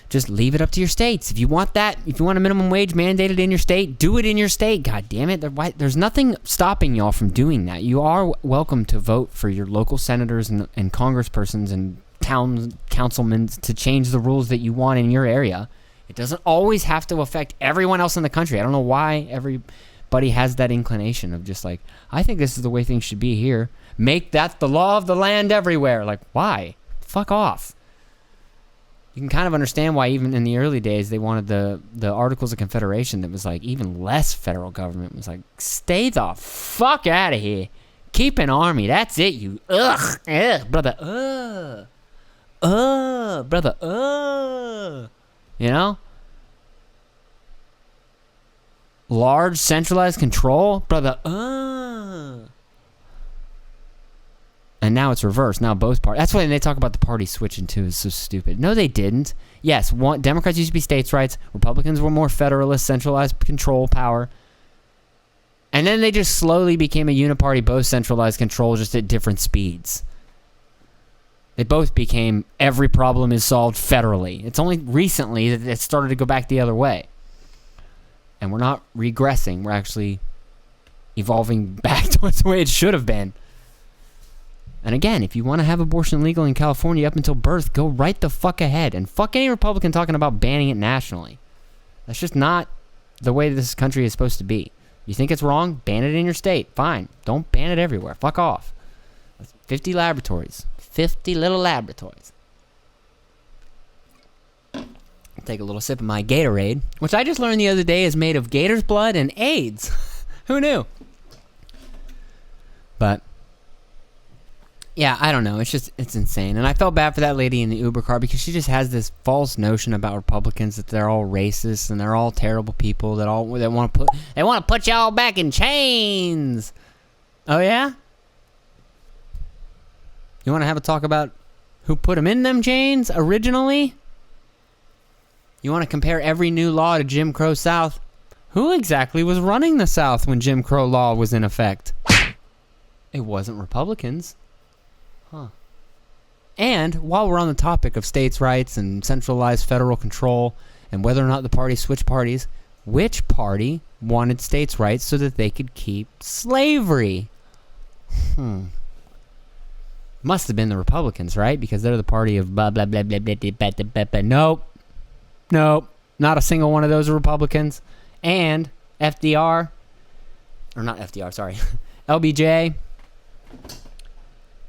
Speaker 1: Just leave it up to your states. If you want that, if you want a minimum wage mandated in your state, do it in your state. God damn it. There's nothing stopping y'all from doing that. You are welcome to vote for your local senators and congresspersons and town councilmen to change the rules that you want in your area. It doesn't always have to affect everyone else in the country. I don't know why everybody has that inclination of just like, I think this is the way things should be here. Make that the law of the land everywhere. Like, why? Fuck off. You can kind of understand why even in the early days they wanted the Articles of Confederation that was like even less federal government. It was like, stay the fuck out of here. Keep an army. That's it, you. Ugh. Brother. Brother. You know? Large centralized control. Brother. And now it's reversed. Now both parties. That's why they talk about the party switching too. Is so stupid. No, they didn't. Yes, Democrats used to be states' rights. Republicans were more federalist, centralized control power. And then they just slowly became a uniparty, both centralized control, just at different speeds. They both became every problem is solved federally. It's only recently that it started to go back the other way. And we're not regressing. We're actually evolving back towards the way it should have been. And again, if you want to have abortion legal in California up until birth, go right the fuck ahead. And fuck any Republican talking about banning it nationally. That's just not the way this country is supposed to be. You think it's wrong? Ban it in your state. Fine. Don't ban it everywhere. Fuck off. That's 50 laboratories. 50 little laboratories. Take a little sip of my Gatorade, which I just learned the other day is made of gator's blood and AIDS. Who knew? But yeah, I don't know. It's insane. And I felt bad for that lady in the Uber car because she just has this false notion about Republicans that they're all racist and they're all terrible people that want to put y'all back in chains. Oh yeah? You want to have a talk about who put them in them chains originally? You want to compare every new law to Jim Crow South? Who exactly was running the South when Jim Crow law was in effect? It wasn't Republicans. Huh. And while we're on the topic of states' rights and centralized federal control and whether or not the parties switch parties, which party wanted states' rights so that they could keep slavery? Must have been the Republicans, right? Because they're the party of blah, blah, blah, blah, blah, blah, blah, blah, blah. Nope. Not a single one of those are Republicans. And FDR, or not FDR, sorry, LBJ.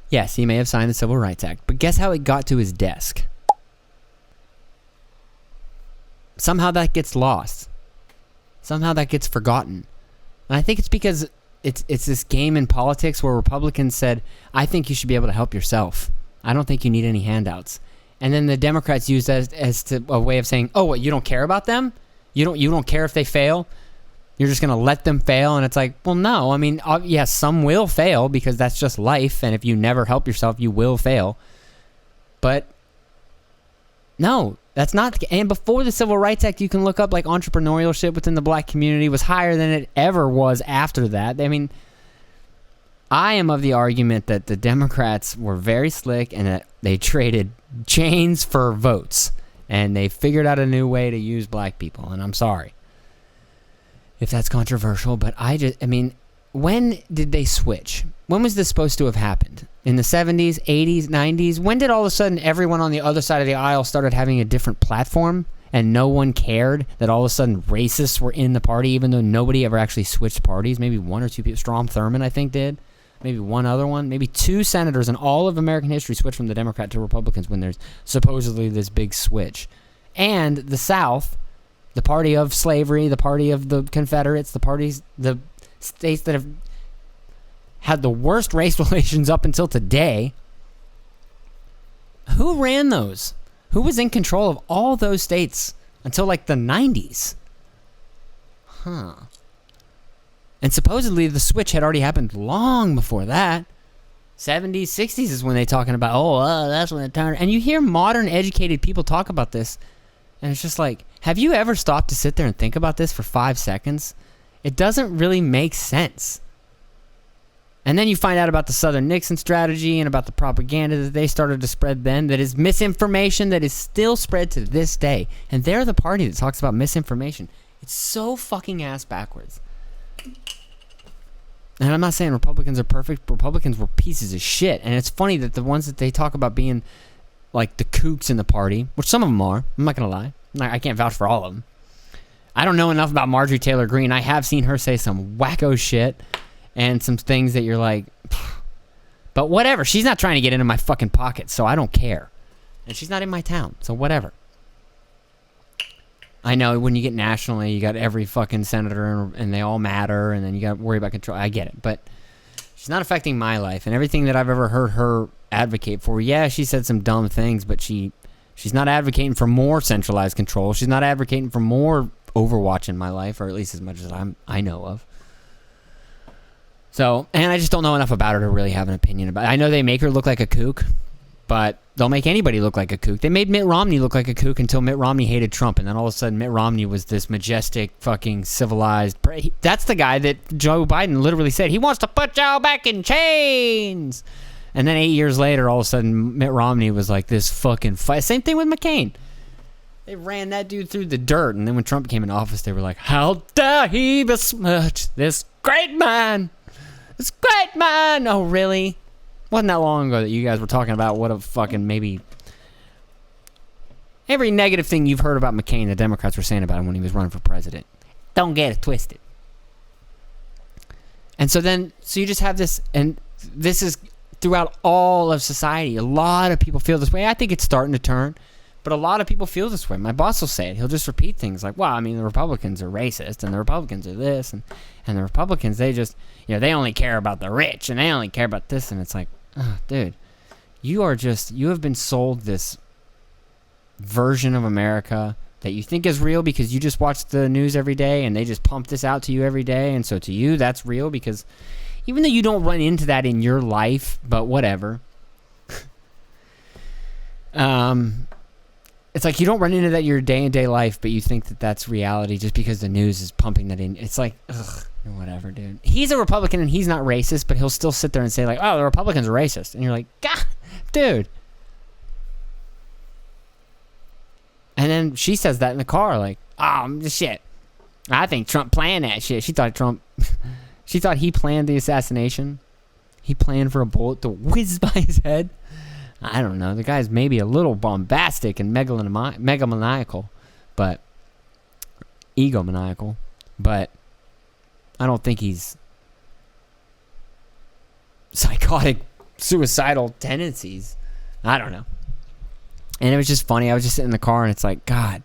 Speaker 1: Yes, he may have signed the Civil Rights Act, but guess how it got to his desk? Somehow that gets lost. Somehow that gets forgotten. And I think it's because it's this game in politics where Republicans said, I think you should be able to help yourself. I don't think you need any handouts. And then the Democrats use that as to a way of saying, oh, what, you don't care about them? You don't care if they fail? You're just going to let them fail? And it's like, well, no. I mean, yes, some will fail because that's just life. And if you never help yourself, you will fail. But no, that's not. And before the Civil Rights Act, you can look up like entrepreneurship within the black community was higher than it ever was after that. I mean, I am of the argument that the Democrats were very slick and that they traded chains for votes. And they figured out a new way to use black people. And I'm sorry. if that's controversial, but I mean, when did they switch? When was this supposed to have happened? In the 70s, 80s, 90s? When did all of a sudden everyone on the other side of the aisle started having a different platform and no one cared that all of a sudden racists were in the party even though nobody ever actually switched parties? Maybe one or two people. Strom Thurmond, I think, did. Maybe one other one. Maybe two senators in all of American history switched from the Democrat to Republicans when there's supposedly this big switch. And the South, the party of slavery, the party of the Confederates, the states that have had the worst race relations up until today. Who ran those? Who was in control of all those states until like the 90s? And supposedly the switch had already happened long before that. 70s, 60s is when they're talking about, that's when it turned. And you hear modern educated people talk about this, and it's just like, have you ever stopped to sit there and think about this for 5 seconds? It doesn't really make sense. And then you find out about the Southern Nixon strategy and about the propaganda that they started to spread then that is misinformation that is still spread to this day. And they're the party that talks about misinformation. It's so fucking ass backwards. And I'm not saying Republicans are perfect. Republicans were pieces of shit. And it's funny that the ones that they talk about being like the kooks in the party, which some of them are, I'm not going to lie. I can't vouch for all of them. I don't know enough about Marjorie Taylor Greene. I have seen her say some wacko shit and some things that you're like, pfft. But whatever. She's not trying to get into my fucking pocket, so I don't care. And she's not in my town, so whatever. I know when you get nationally, you got every fucking senator and they all matter, and then you got to worry about control. I get it, but she's not affecting my life. And everything that I've ever heard her advocate for, yeah, she said some dumb things, but she's not advocating for more centralized control. She's not advocating for more Overwatch in my life, or at least as much as I know of. So, and I just don't know enough about her to really have an opinion about it. I know they make her look like a kook, but they'll make anybody look like a kook. They made Mitt Romney look like a kook until Mitt Romney hated Trump, and then all of a sudden Mitt Romney was this majestic, fucking civilized... That's the guy that Joe Biden literally said, he wants to put y'all back in chains! And then 8 years later, all of a sudden, Mitt Romney was like this fucking fight. Same thing with McCain. They ran that dude through the dirt, and then when Trump came into office, they were like, how dare he besmirch this great man! This great man! Oh, really? Wasn't that long ago that you guys were talking about what a fucking maybe... Every negative thing you've heard about McCain, the Democrats were saying about him when he was running for president. Don't get it twisted. And so you just have this, and this is throughout all of society. A lot of people feel this way. I think it's starting to turn, but a lot of people feel this way. My boss will say it. He'll just repeat things like, well, I mean, the Republicans are racist, and the Republicans are this, and the Republicans, they just, they only care about the rich, and they only care about this, and it's like, oh, dude, you have been sold this version of America that you think is real because you just watch the news every day, and they just pump this out to you every day, and so to you, that's real because even though you don't run into that in your life, but whatever. It's like you don't run into that in your day-to-day life, but you think that that's reality just because the news is pumping that in. It's like, ugh, whatever, dude. He's a Republican and he's not racist, but he'll still sit there and say like, oh, the Republicans are racist. And you're like, God, dude. And then she says that in the car, like, oh, shit. I think Trump planned that shit. She thought he planned the assassination. He planned for a bullet to whiz by his head. I don't know. The guy's maybe a little bombastic and megalomaniacal, but egomaniacal. But I don't think he's psychotic, suicidal tendencies. I don't know. And it was just funny. I was just sitting in the car, and it's like, God,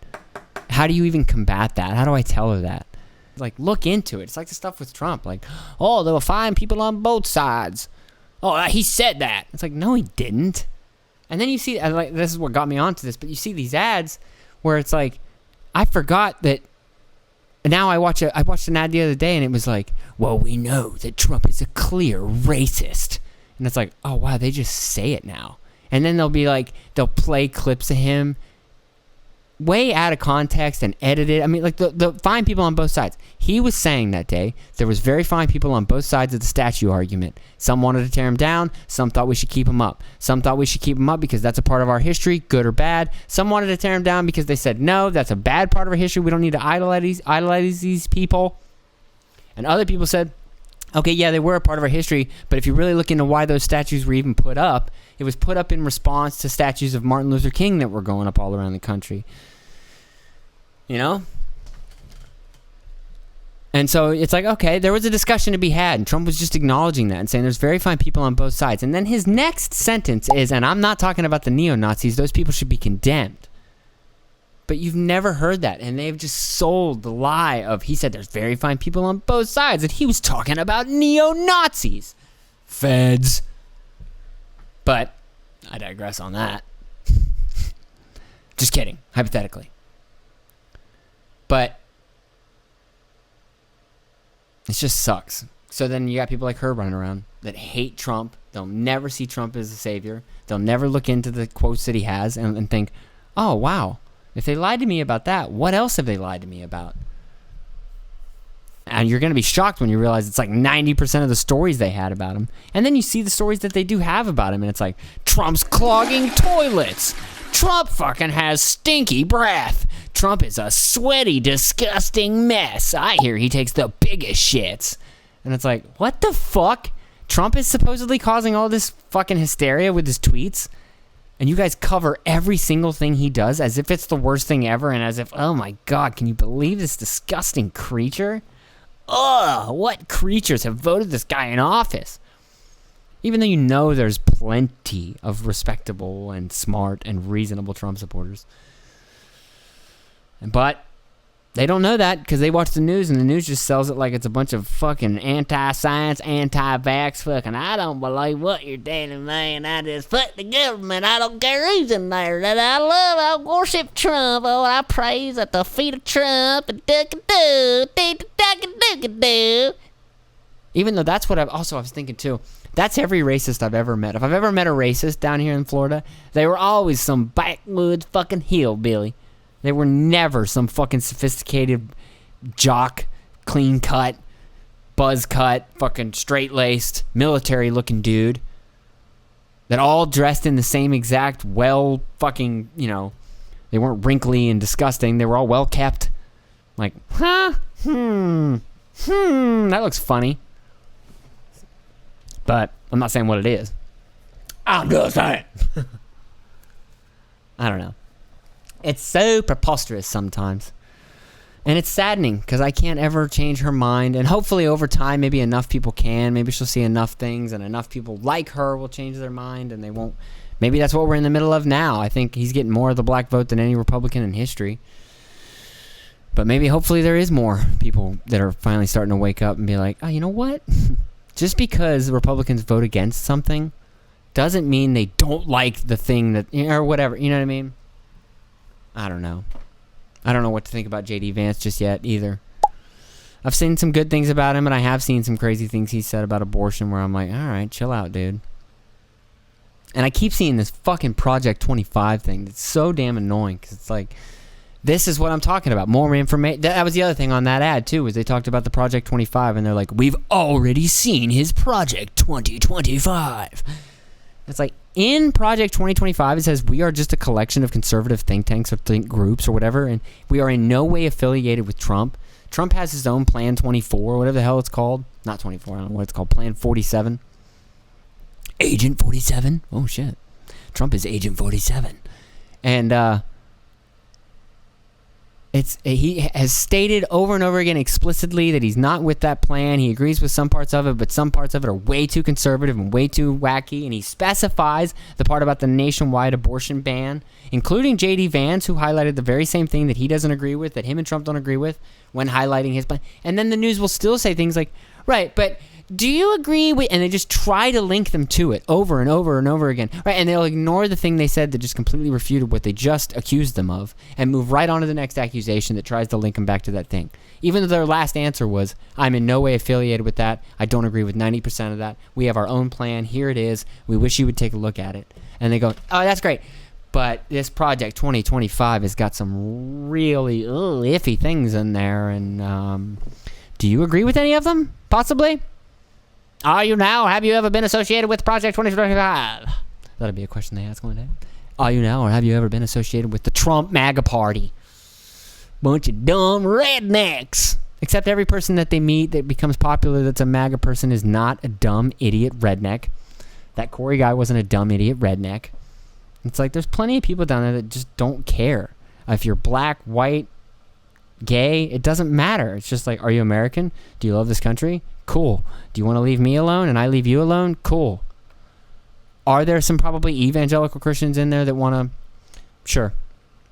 Speaker 1: how do you even combat that? How do I tell her that? Like, look into it. It's like the stuff with Trump. Like, oh, there were fine people on both sides. Oh, he said that. It's like, no, he didn't. And then you see, like, this is what got me onto this, but you see these ads where it's like, I forgot that. Now I watched an ad the other day, and it was like, well, we know that Trump is a clear racist. And it's like, oh, wow, they just say it now. And then they'll play clips of him way out of context and edit it. I mean, like the fine people on both sides. He was saying that day there was very fine people on both sides of the statue argument. Some wanted to tear him down. Some thought we should keep him up. Some thought we should keep him up because that's a part of our history, good or bad. Some wanted to tear him down because they said, no, that's a bad part of our history. We don't need to idolize these people. And other people said, okay, yeah, they were a part of our history, but if you really look into why those statues were even put up, it was put up in response to statues of Martin Luther King that were going up all around the country. You know? And so it's like, okay, there was a discussion to be had, and Trump was just acknowledging that and saying there's very fine people on both sides. And then his next sentence is, and I'm not talking about the neo-Nazis, those people should be condemned. But you've never heard that, and they've just sold the lie of, he said there's very fine people on both sides, and he was talking about neo-Nazis. Feds. But I digress on that. Just kidding, hypothetically. But it just sucks. So then you got people like her running around that hate Trump. They'll never see Trump as a savior. They'll never look into the quotes that he has and think, oh, wow, if they lied to me about that, what else have they lied to me about? And you're going to be shocked when you realize it's like 90% of the stories they had about him. And then you see the stories that they do have about him, and it's like, Trump's clogging toilets. Trump fucking has stinky breath. Trump is a sweaty, disgusting mess. I hear he takes the biggest shits. And it's like, what the fuck? Trump is supposedly causing all this fucking hysteria with his tweets, and you guys cover every single thing he does as if it's the worst thing ever, and as if, oh my God, can you believe this disgusting creature? Ugh, what creatures have voted this guy in office? Even though you know there's plenty of respectable and smart and reasonable Trump supporters. But they don't know that because they watch the news, and the news just sells it like it's a bunch of fucking anti-science, anti-vax fucking, I don't believe what you're telling me, and I just fuck the government. I don't care who's in there. That I worship Trump. Oh, I praise at the feet of Trump. And duck-a-doo. Even though that's what I was thinking too. That's every racist I've ever met. If I've ever met a racist down here in Florida, they were always some backwoods fucking hillbilly. They were never some fucking sophisticated jock, clean cut, buzz cut, fucking straight laced, military looking dude that all dressed in the same exact well fucking, you know, they weren't wrinkly and disgusting. They were all well kept. Like, that looks funny. But I'm not saying what it is. I'm just saying. I don't know. It's so preposterous sometimes. And it's saddening because I can't ever change her mind. And hopefully over time, maybe enough people can. Maybe she'll see enough things and enough people like her will change their mind and they won't. Maybe that's what we're in the middle of now. I think he's getting more of the black vote than any Republican in history. But maybe hopefully there is more people that are finally starting to wake up and be like, oh, you know what? Just because the Republicans vote against something doesn't mean they don't like the thing that, or whatever. You know what I mean? I don't know. I don't know what to think about J.D. Vance just yet either. I've seen some good things about him, and I have seen some crazy things he said about abortion where I'm like, all right, chill out, dude. And I keep seeing this fucking Project 25 thing that's so damn annoying because it's like, this is what I'm talking about. More information. That was the other thing on that ad, too, was they talked about the Project 25, and they're like, we've already seen his Project 2025. It's like, in Project 2025, it says we are just a collection of conservative think tanks or think groups or whatever, and we are in no way affiliated with Trump. Trump has his own Plan 24, whatever the hell it's called. Not 24, I don't know what it's called. Plan 47. Agent 47? Oh, shit. Trump is Agent 47. And, he has stated over and over again explicitly that he's not with that plan. He agrees with some parts of it, but some parts of it are way too conservative and way too wacky. And he specifies the part about the nationwide abortion ban, including J.D. Vance, who highlighted the very same thing that he doesn't agree with, that him and Trump don't agree with, when highlighting his plan. And then the news will still say things like, right, but do you agree with, and they just try to link them to it over and over and over again, right? And they'll ignore the thing they said that just completely refuted what they just accused them of and move right on to the next accusation that tries to link them back to that thing. Even though their last answer was, I'm in no way affiliated with that. I don't agree with 90% of that. We have our own plan. Here it is. We wish you would take a look at it. And they go, oh, that's great. But this Project 2025 has got some really iffy things in there. And do you agree with any of them? Possibly? Are you now? Have you ever been associated with Project 2025? That'll be a question they ask one day. Are you now, or have you ever been associated with the Trump MAGA party? Bunch of dumb rednecks. Except every person that they meet that becomes popular that's a MAGA person is not a dumb idiot redneck. That Corey guy wasn't a dumb idiot redneck. It's like there's plenty of people down there that just don't care. If you're black, white, gay, it doesn't matter. It's just like, are you American? Do you love this country? Cool. Do you want to leave me alone and I leave you alone? Cool. Are there some probably evangelical Christians in there that want to? Sure.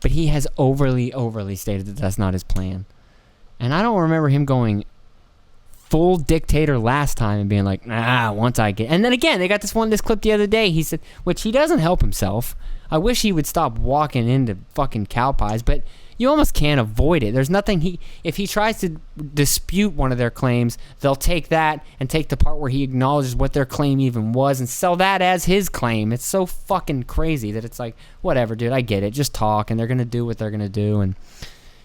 Speaker 1: But he has overly stated that that's not his plan. And I don't remember him going full dictator last time and being like, once I get... And then again, they got this clip the other day. He said, which he doesn't help himself. I wish he would stop walking into fucking cow pies, but you almost can't avoid it. There's nothing if he tries to dispute one of their claims, they'll take that and take the part where he acknowledges what their claim even was and sell that as his claim. It's so fucking crazy that it's like, whatever, dude, I get it. Just talk, and they're going to do what they're going to do, and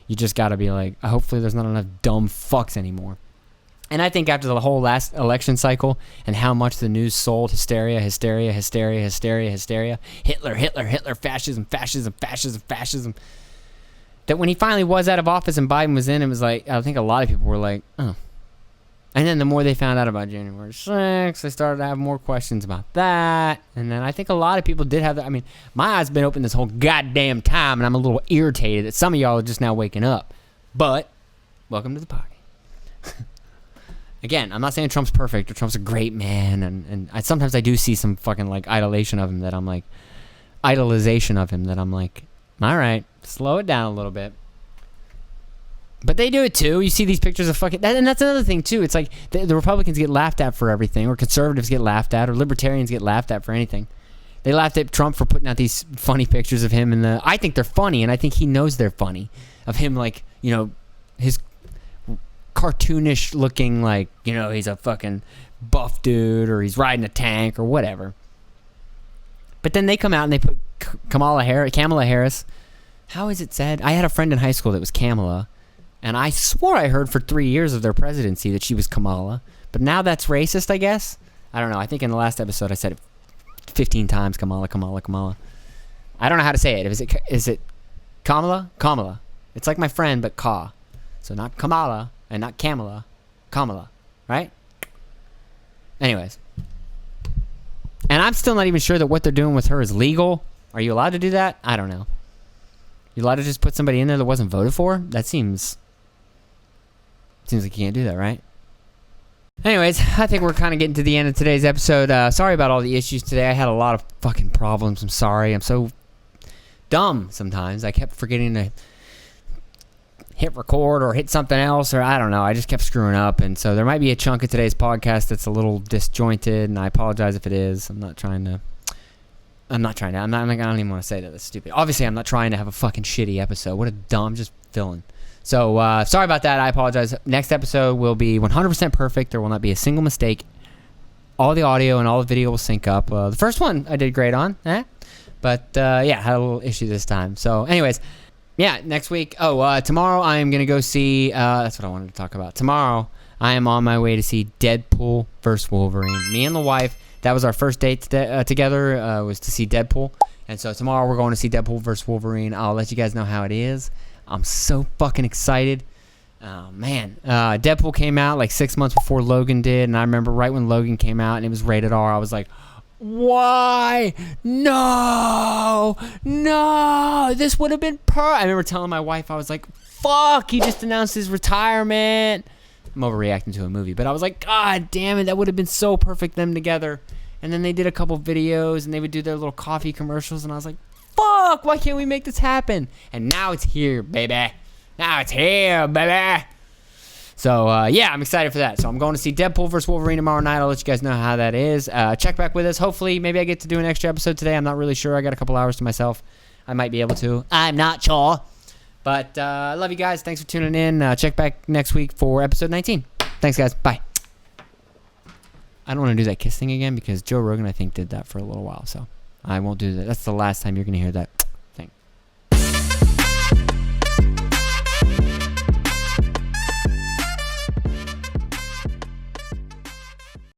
Speaker 1: you just got to be like, hopefully there's not enough dumb fucks anymore. And I think after the whole last election cycle and how much the news sold hysteria, Hitler, fascism, that when he finally was out of office and Biden was in, it was like, I think a lot of people were like, oh. And then the more they found out about January 6th, they started to have more questions about that. And then I think a lot of people did have that. I mean, my eyes have been open this whole goddamn time, and I'm a little irritated that some of y'all are just now waking up. But, welcome to the party. Again, I'm not saying Trump's perfect or Trump's a great man, and sometimes I do see some fucking like idolization of him that I'm like, all right, slow it down a little bit. But they do it too. You see these pictures of fucking... And that's another thing too. It's like the Republicans get laughed at for everything, or conservatives get laughed at, or libertarians get laughed at for anything. They laughed at Trump for putting out these funny pictures of him I think they're funny, and I think he knows they're funny. Of him like, his cartoonish looking like, he's a fucking buff dude, or he's riding a tank or whatever. But then they come out and they put Kamala Harris. How is it said? I had a friend in high school that was Kamala, and I swore I heard for 3 years of their presidency that she was Kamala. But now that's racist, I guess. I don't know. I think in the last episode I said it 15 times, Kamala. I don't know how to say it. Is it Kamala? Kamala. It's like my friend, but Ka. So not Kamala and not Kamala. Kamala. Right? Anyways. And I'm still not even sure that what they're doing with her is legal. Are you allowed to do that? I don't know. You allowed to just put somebody in there that wasn't voted for? That seems like you can't do that, right? Anyways, I think we're kind of getting to the end of today's episode. Sorry about all the issues today. I had a lot of fucking problems. I'm sorry. I'm so dumb sometimes. I kept forgetting to hit record or hit something else, or I don't know. I just kept screwing up, and so there might be a chunk of today's podcast that's a little disjointed, and I apologize if it is. I don't even want to say that. That's stupid. Obviously, I'm not trying to have a fucking shitty episode. What a dumb, just villain. So, sorry about that. I apologize. Next episode will be 100% perfect. There will not be a single mistake. All the audio and all the video will sync up. The first one I did great on, but yeah, had a little issue this time. So, anyways, yeah, next week. Tomorrow I am going to go see, that's what I wanted to talk about. Tomorrow I am on my way to see Deadpool vs. Wolverine. Me and the wife, that was our first date together, was to see Deadpool. And so tomorrow we're going to see Deadpool vs. Wolverine. I'll let you guys know how it is. I'm so fucking excited. Oh, man. Deadpool came out like 6 months before Logan did. And I remember right when Logan came out and it was rated R, I was like, why? No! This would have been I remember telling my wife, I was like, fuck, he just announced his retirement. I'm overreacting to a movie, but I was like, God damn it, that would have been so perfect, them together. And then they did a couple videos, and they would do their little coffee commercials, and I was like, fuck, why can't we make this happen? And now it's here, baby. So, yeah, I'm excited for that. So I'm going to see Deadpool vs. Wolverine tomorrow night. I'll let you guys know how that is. Check back with us. Hopefully, maybe I get to do an extra episode today. I'm not really sure. I got a couple hours to myself. I might be able to. I'm not sure. But I love you guys. Thanks for tuning in. Check back next week for episode 19. Thanks, guys. Bye. I don't want to do that kiss thing again because Joe Rogan, I think, did that for a little while. So I won't do that. That's the last time you're going to hear that.